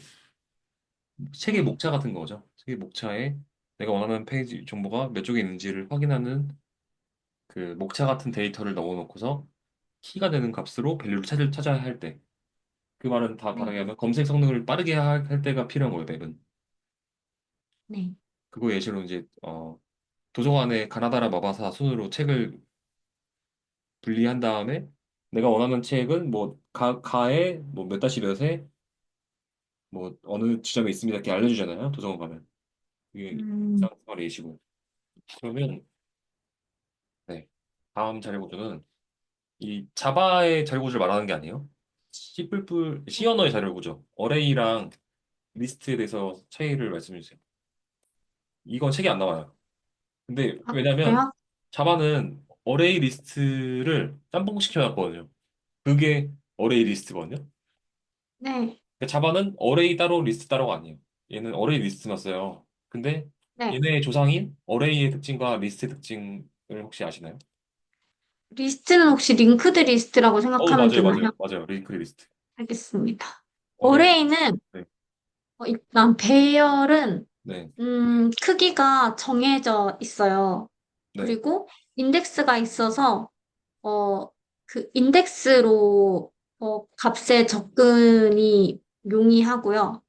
책의
네.
목차 같은 거죠. 책의 목차에 내가 원하는 페이지 정보가 몇 쪽에 있는지를 확인하는 그 목차 같은 데이터를 넣어놓고서 키가 되는 값으로 밸류를 찾아야 할 때. 그 말은 다
네,
다르게 하면 검색 성능을 빠르게 할 때가 필요한 거예요, 맵은.
네.
그거 예시로 이제 도서관에 가나다라 마바사 순으로 책을 분리한 다음에 내가 원하는 책은 뭐 가에 뭐 몇 다시 몇에 뭐 어느 지점에 있습니다 이렇게 알려주잖아요, 도서관 가면. 이게
음,
일상생활 예시고. 그러면 네, 다음 자료 구조는 이 자바의 자료 구조를 말하는 게 아니에요. C++ 언어의 자료 구조. 어레이랑 리스트에 대해서 차이를 말씀해 주세요. 이건 책에 안 나와요. 근데
아,
왜냐면
그래요?
자바는 어레이 리스트를 짬뽕 시켜놨거든요. 그게 어레이 리스트거든요.
네,
그러니까 자바는 어레이 따로 리스트 따로가 아니에요. 얘는 어레이 리스트만 써요. 근데
네.
얘네의 조상인 어레이의 특징과 리스트의 특징을 혹시 아시나요?
리스트는 혹시 링크드 리스트라고 생각하면
맞아요,
되나요?
맞아요, 맞아요. 링크 리스트.
알겠습니다.
어레이.
어레이는
네,
일단 배열은
네,
크기가 정해져 있어요.
네.
그리고 인덱스가 있어서 어, 그 인덱스로 값에 접근이 용이하고요.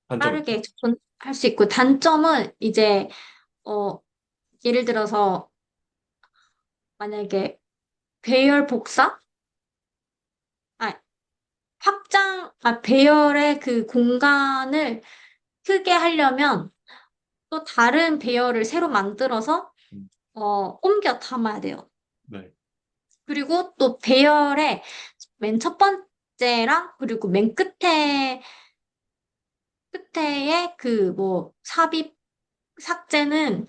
단점은?
빠르게 접근할 수 있고 단점은 이제 어, 예를 들어서 만약에 배열 복사? 아, 배열의 그 공간을 크게 하려면 또 다른 배열을 새로 만들어서
음,
옮겨 담아야 돼요.
네.
그리고 또 배열의 맨 첫 번째랑 그리고 맨 끝에의 그 뭐 삽입 삭제는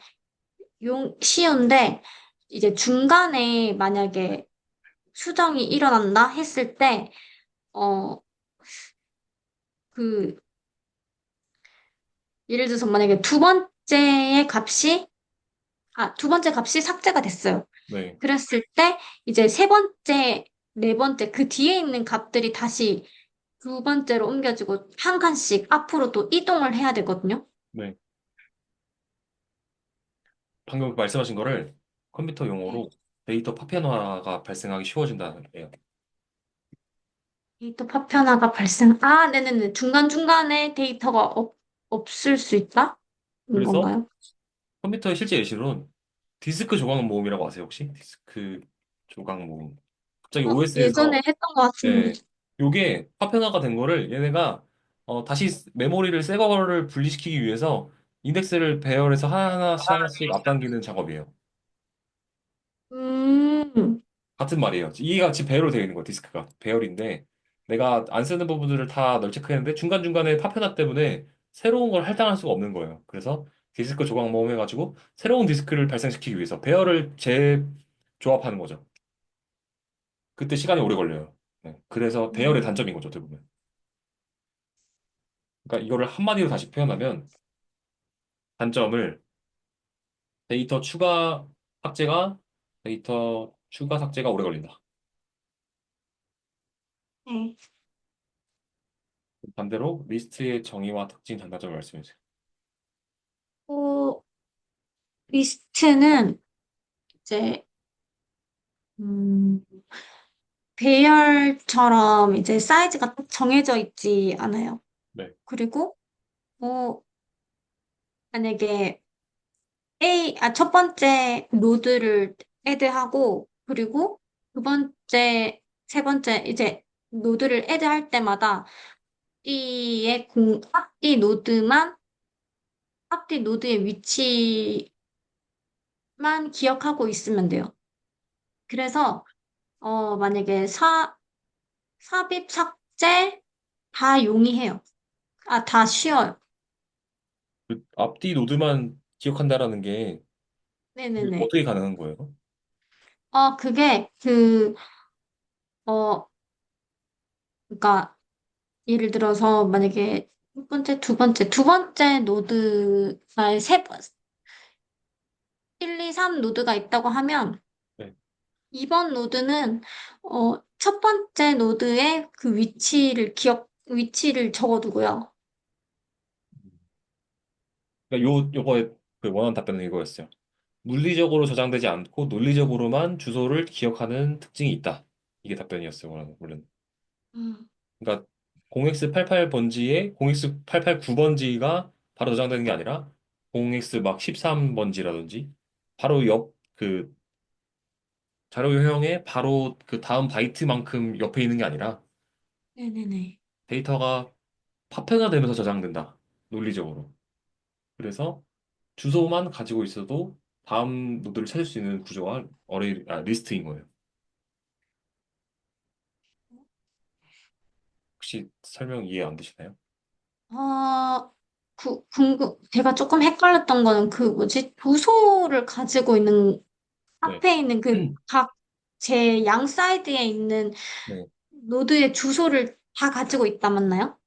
쉬운데 이제 중간에 만약에 수정이 일어난다 했을 때, 어, 그, 예를 들어서 만약에 두 번째 값이 삭제가 됐어요.
네.
그랬을 때 이제 세 번째, 네 번째 그 뒤에 있는 값들이 다시 두 번째로 옮겨지고 한 칸씩 앞으로 또 이동을 해야 되거든요.
네. 방금 그 말씀하신 거를 컴퓨터
네.
용어로 데이터 파편화가 발생하기 쉬워진다는 거예요.
데이터 네네네. 중간중간에 데이터가 없을 수 있다? 인
그래서
건가요?
컴퓨터의 실제 예시로는 디스크 조각 모음이라고 아세요, 혹시? 디스크 조각 모음. 갑자기
예전에
OS에서
했던 것 같은데.
네, 요게 파편화가 된 거를 얘네가 다시 메모리를 새 거를 분리시키기 위해서 인덱스를 배열해서 하나씩 하나씩 앞당기는 작업이에요.
음,
같은 말이에요. 이게 같이 배열로 되어 있는 거예요, 디스크가. 배열인데 내가 안 쓰는 부분들을 다 널찍했는데 중간중간에 파편화 때문에 새로운 걸 할당할 수가 없는 거예요. 그래서 디스크 조각 모음해가지고 새로운 디스크를 발생시키기 위해서 배열을 재조합하는 거죠. 그때 시간이 오래 걸려요. 네, 그래서 대열의
음,
단점인 거죠, 어떻게 보면. 그러니까 이거를 한마디로 다시 표현하면 단점을 데이터 추가 삭제가 데이터 추가 삭제가 오래 걸린다.
네.
반대로 리스트의 정의와 특징 장단점을 말씀해 주세요.
또, 리스트는 이제, 음, 배열처럼 이제 사이즈가 딱 정해져 있지 않아요.
네.
그리고, 뭐, 만약에 첫 번째 노드를 애드하고, 그리고 두 번째, 세 번째, 이제 노드를 애드할 때마다 앞뒤 노드의 위치만 기억하고 있으면 돼요. 그래서, 만약에 삽입, 삭제 다 용이해요. 다 쉬워요.
그 앞뒤 노드만 기억한다라는 게 그게
네네네.
어떻게 가능한 거예요?
그게 어, 그러니까 예를 들어서 만약에 두 번째 노드, 1, 2, 3 노드가 있다고 하면
네.
2번 노드는 첫 번째 노드의 그 위치를 적어두고요.
그러니까 요거의 그 원하는 답변은 이거였어요. 물리적으로 저장되지 않고 논리적으로만 주소를 기억하는 특징이 있다. 이게 답변이었어요, 원래는.
음,
그러니까 0x88번지에 0x889번지가 바로 저장되는 게 아니라 0x 막 13번지라든지 바로 옆 그 자료형에 바로 그 다음 바이트만큼 옆에 있는 게 아니라
네네네.
데이터가 파편화 되면서 저장된다. 논리적으로. 그래서 주소만 가지고 있어도 다음 노드를 찾을 수 있는 구조가 리스트인 거예요. 혹시 설명 이해 안 되시나요?
아, 제가 조금 헷갈렸던 거는 그 뭐지? 주소를 가지고 있는,
네.
앞에 있는 제 양 사이드에 있는
네.
노드의 주소를 다 가지고 있다 맞나요?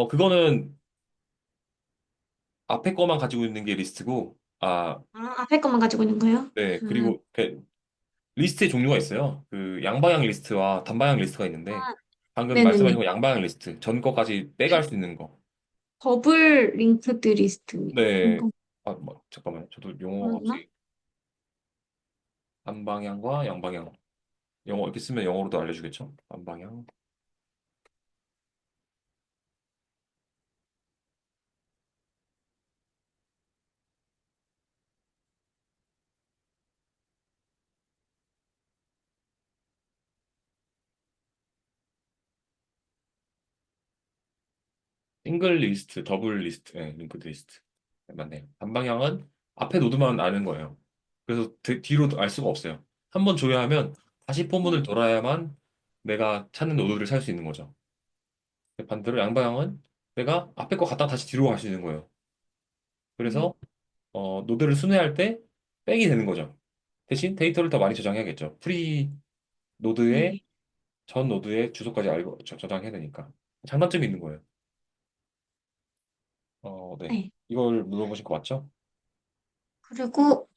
그거는 앞에 거만 가지고 있는 게 리스트고,
아, 앞에 것만 가지고 있는 거예요?
네.
음,
그리고 그 리스트의 종류가 있어요. 그 양방향 리스트와 단방향 리스트가 있는데,
아,
방금 말씀하신
네네네.
거 양방향 리스트, 전 거까지 빼갈 수 있는 거.
더블 링크드 리스트
네.
이거
잠깐만요. 저도 용어가
맞나?
갑자기 단방향과 양방향. 영어 이렇게 쓰면 영어로도 알려주겠죠? 단방향. 싱글 리스트, 더블 리스트, 네, 링크드 리스트. 네, 맞네요. 단방향은 앞에 노드만 아는 거예요. 그래서 뒤로 알 수가 없어요. 한 번 조회하면 다시 포문을 돌아야만 내가 찾는 노드를 찾을 수 있는 거죠. 반대로 양방향은 내가 앞에 거 갔다 다시 뒤로 갈 수 있는 거예요.
음,
그래서 노드를 순회할 때 백이 되는 거죠. 대신 데이터를 더 많이 저장해야겠죠. 프리 노드의
네.
전 노드의 주소까지 알고 저장해야 되니까. 장단점이 있는 거예요. 네.
네.
이걸 물어보신 거 맞죠?
그리고,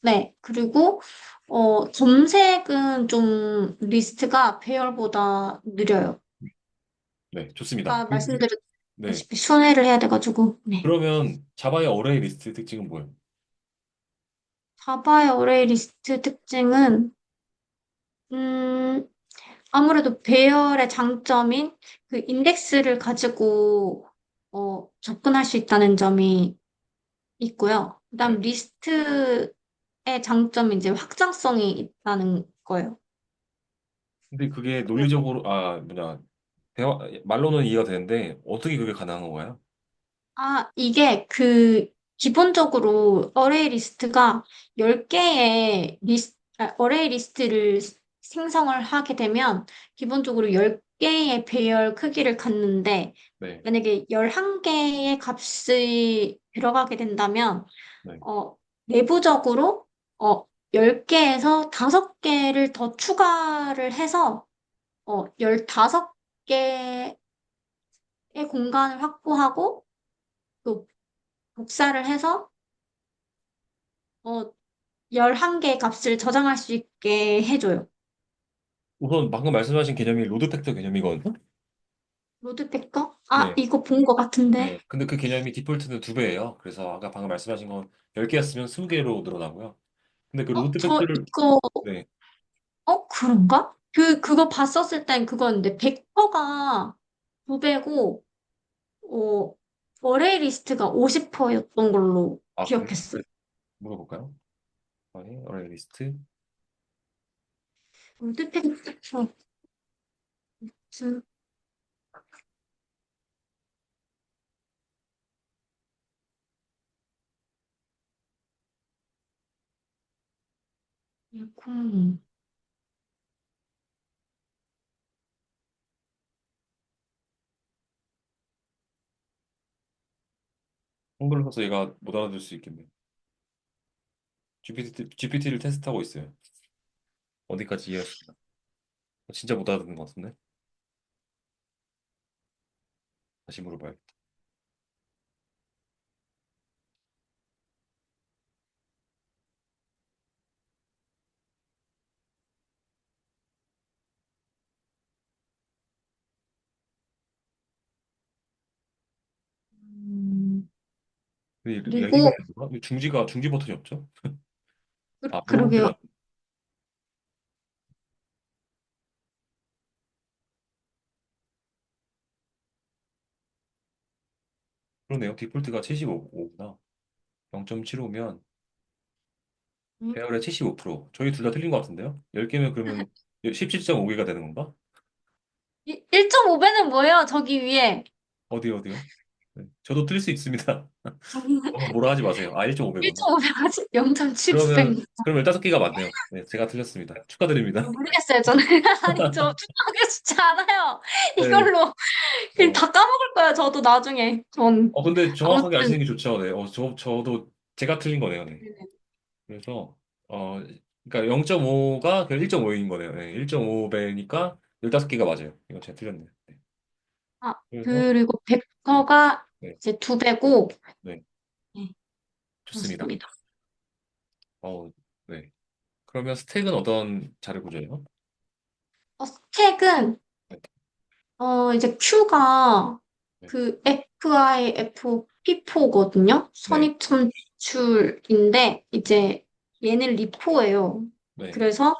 네. 그리고, 검색은 좀 리스트가 배열보다 느려요.
네, 좋습니다.
아까
네.
말씀드렸다시피 순회를 해야 돼가지고, 네.
그러면 자바의 어레이 리스트 특징은 뭐예요?
자바의 어레이 리스트 특징은, 음, 아무래도 배열의 장점인 그 인덱스를 가지고, 접근할 수 있다는 점이 있고요.
네.
그다음 리스트의 장점이 이제 확장성이 있다는 거예요.
근데 그게
그,
논리적으로, 말로는 이해가 되는데, 어떻게 그게 가능한 건가요?
이게 기본적으로 어레이 리스트가 10개의 어레이 리스트를 생성을 하게 되면 기본적으로 10개의 배열 크기를 갖는데
네,
만약에 11개의 값이 들어가게 된다면
네.
어, 내부적으로 10개에서 5개를 더 추가를 해서 15개의 공간을 확보하고 또 복사를 해서 어, 11개의 값을 저장할 수 있게 해줘요.
우선 방금 말씀하신 개념이 로드 팩터 개념이거든요?
로드 팩터?
네.
이거 본 것 같은데.
네. 근데 그 개념이 디폴트는 2배예요. 그래서 아까 방금 말씀하신 건 10개였으면 20개로 늘어나고요. 근데 그 로드
저
팩터를,
이거,
네.
그런가? 그거 봤었을 땐 그거였는데, 벡터가 9배고, 어, 어레이 리스트가 50%였던 걸로
그래요?
기억했어요.
물어볼까요? 어레이 리스트.
로드 팩터, 음,
한글로 써서 얘가 못 알아들 수 있겠네요. GPT를 테스트하고 있어요. 어디까지 이해했습니다. 진짜 못 알아듣는 것 같은데? 다시 물어봐야겠다.
음,
근데 얘기가
그리고,
뭐야? 중지 버튼이 없죠? 물어볼
그러게요.
때가 그러네요. 디폴트가 75구나. 0.75면
음,
배열의 75%. 저희 둘 다 틀린 것 같은데요? 10개면 그러면 17.5개가 되는 건가?
1.5배는 뭐예요? 저기 위에.
어디요? 네. 저도 틀릴 수 있습니다. 너무 뭐라 하지 마세요. 아, 1.5배구나.
1.5배가 0.75배인
그러면,
거.
그럼 15개가 맞네요. 네, 제가 틀렸습니다. 축하드립니다.
모르겠어요, 저는. 아니, 저 투명하게 쉽지 않아요.
네.
이걸로. 그냥
어,
다 까먹을 거예요, 저도 나중에. 전.
근데 정확하게
아무튼.
아시는 게 좋죠. 네. 저도 제가 틀린 거네요. 네. 그래서, 그러니까 0.5가 그냥 1.5인 거네요. 네. 1.5배니까 15개가 맞아요. 이거 제가 틀렸네요. 네.
아,
그래서,
그리고 벡터가
네.
이제 2배고,
네.
네,
좋습니다.
그렇습니다.
네. 그러면 스택은 어떤 자료 구조예요?
스택은,
네.
이제 Q가
네.
그 FIFP4거든요?
네.
선입선출인데,
네.
이제 얘는 리포예요.
네.
그래서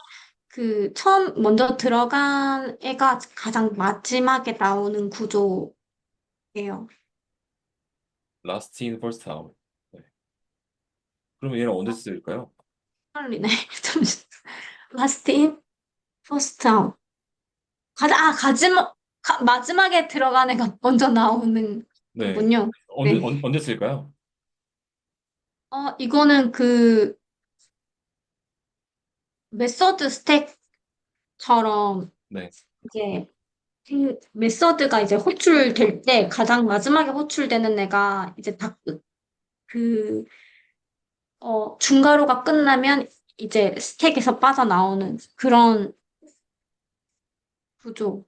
그 처음 먼저 들어간 애가 가장 마지막에 나오는 구조예요.
Last in, first out. 네. 그러면 얘는 언제 쓸까요?
헷갈리네. 잠시. Last in, first out. 마지막에 들어간 애가 먼저 나오는
네.
거군요. 네.
언제 쓸까요?
이거는 그 메서드 스택처럼
네.
이제 그 메서드가 이제 호출될 때 가장 마지막에 호출되는 애가 이제 다 그, 중괄호가 끝나면 이제 스택에서 빠져나오는 그런 구조.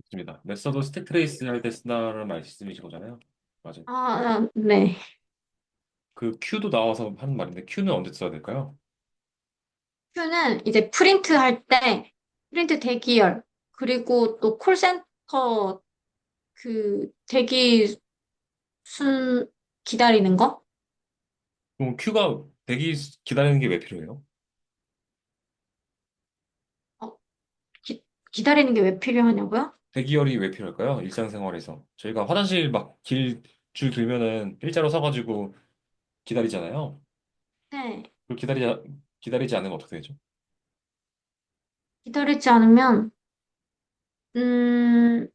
좋습니다. 메서드 스택 트레이스 할 때 쓴다는 말씀이신 거잖아요. 맞아요.
네.
그 Q도 나와서 하는 말인데 Q는 언제 써야 될까요?
Q는 이제 프린트 할 때, 프린트 대기열, 그리고 또 콜센터 그 대기 순 기다리는 거?
그럼 Q가 대기 기다리는 게 왜 필요해요?
어, 기다리는 게 왜 필요하냐고요?
대기열이 왜 필요할까요? 일상생활에서. 저희가 화장실 막 줄 길면은 일자로 서가지고 기다리잖아요.
네.
그걸 기다리지 않으면 어떻게 되죠?
기다리지 않으면, 음,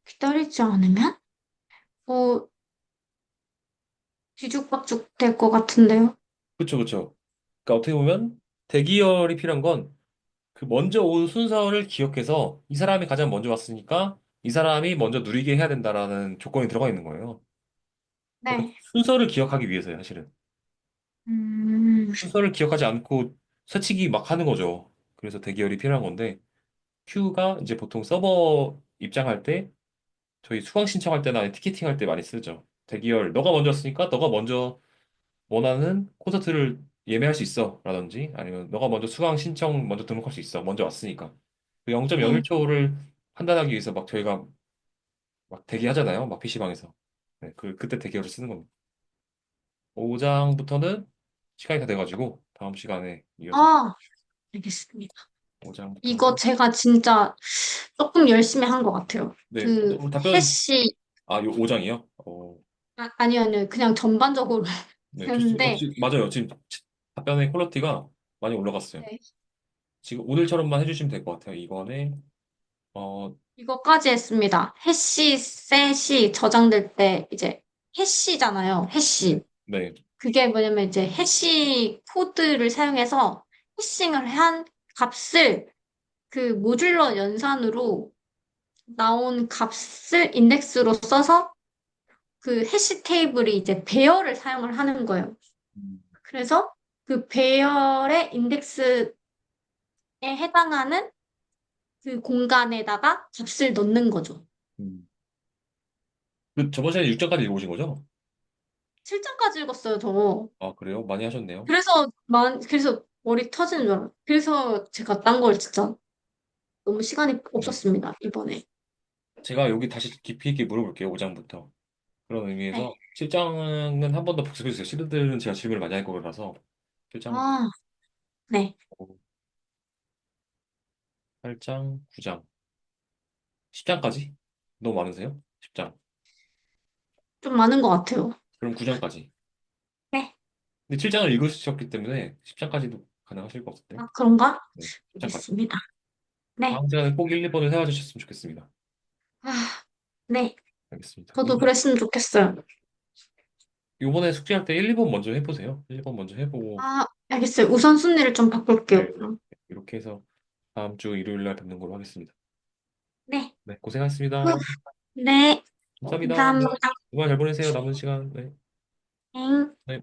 기다리지 않으면? 뭐, 뒤죽박죽 될 것 같은데요?
그쵸. 그러니까 어떻게 보면 대기열이 필요한 건 그 먼저 온 순서를 기억해서 이 사람이 가장 먼저 왔으니까 이 사람이 먼저 누리게 해야 된다라는 조건이 들어가 있는 거예요. 그러니까
네.
순서를 기억하기 위해서요, 사실은.
음,
순서를 기억하지 않고 새치기 막 하는 거죠. 그래서 대기열이 필요한 건데 큐가 이제 보통 서버 입장할 때 저희 수강 신청할 때나 티켓팅 할 때 많이 쓰죠. 대기열 너가 먼저 왔으니까 너가 먼저 원하는 콘서트를 예매할 수 있어 라든지 아니면 너가 먼저 수강 신청 먼저 등록할 수 있어 먼저 왔으니까 그
네.
0.01초를 판단하기 위해서 막 저희가 막 대기하잖아요 막 PC방에서 네, 그때 대기열을 쓰는 겁니다 5장부터는 시간이 다 돼가지고 다음 시간에 이어서
아, 알겠습니다. 이거
5장부터는
제가 진짜 조금 열심히 한 것 같아요.
네
그,
답변
해시,
요 5장이요
아니요. 그냥 전반적으로
네 좋습니다
했는데,
맞아요 지금 답변의 퀄리티가 많이 올라갔어요
네.
지금 오늘처럼만 해주시면 될 것 같아요 이번에 어
이거까지 했습니다. 해시, 셋이 저장될 때 이제 해시잖아요.
네.
해시.
네.
그게 뭐냐면 이제 해시 코드를 사용해서 해싱을 한 값을 그 모듈러 연산으로 나온 값을 인덱스로 써서 그 해시 테이블이 이제 배열을 사용을 하는 거예요.
음.
그래서 그 배열의 인덱스에 해당하는 그 공간에다가 값을 넣는 거죠.
음. 그 저번 시간에 6장까지 읽어보신 거죠?
7장까지 읽었어요, 저.
아, 그래요? 많이 하셨네요.
그래서 머리 터지는 줄 알았어요. 그래서 제가 딴 걸 진짜 너무 시간이
네.
없었습니다, 이번에.
제가 여기 다시 깊이 있게 물어볼게요. 5장부터. 그런
네.
의미에서 7장은 한 번 더 복습해주세요. 시드들은 제가 질문을 많이 할 거라서 7장부터
아, 네.
8장, 9장, 10장까지? 너무 많으세요? 10장.
좀 많은 것 같아요.
그럼 9장까지.
네.
근데 7장을 읽으셨기 때문에 10장까지도 가능하실 것 같은데.
아, 그런가?
네, 10장까지.
알겠습니다. 네.
다음 시간에 꼭 1, 2번을 세워주셨으면 좋겠습니다.
아, 네.
알겠습니다.
저도 그랬으면 좋겠어요.
이번에 숙제할 때 1, 2번 먼저 해보세요. 1, 2번 먼저 해보고,
아, 알겠어요. 우선순위를 좀 바꿀게요,
네,
그럼.
이렇게 해서 다음 주 일요일 날 뵙는 걸로 하겠습니다.
네.
네,
후,
고생하셨습니다.
네.
감사합니다.
감사합니다.
주말 잘 보내세요. 남은 시간. 네.
네.
네.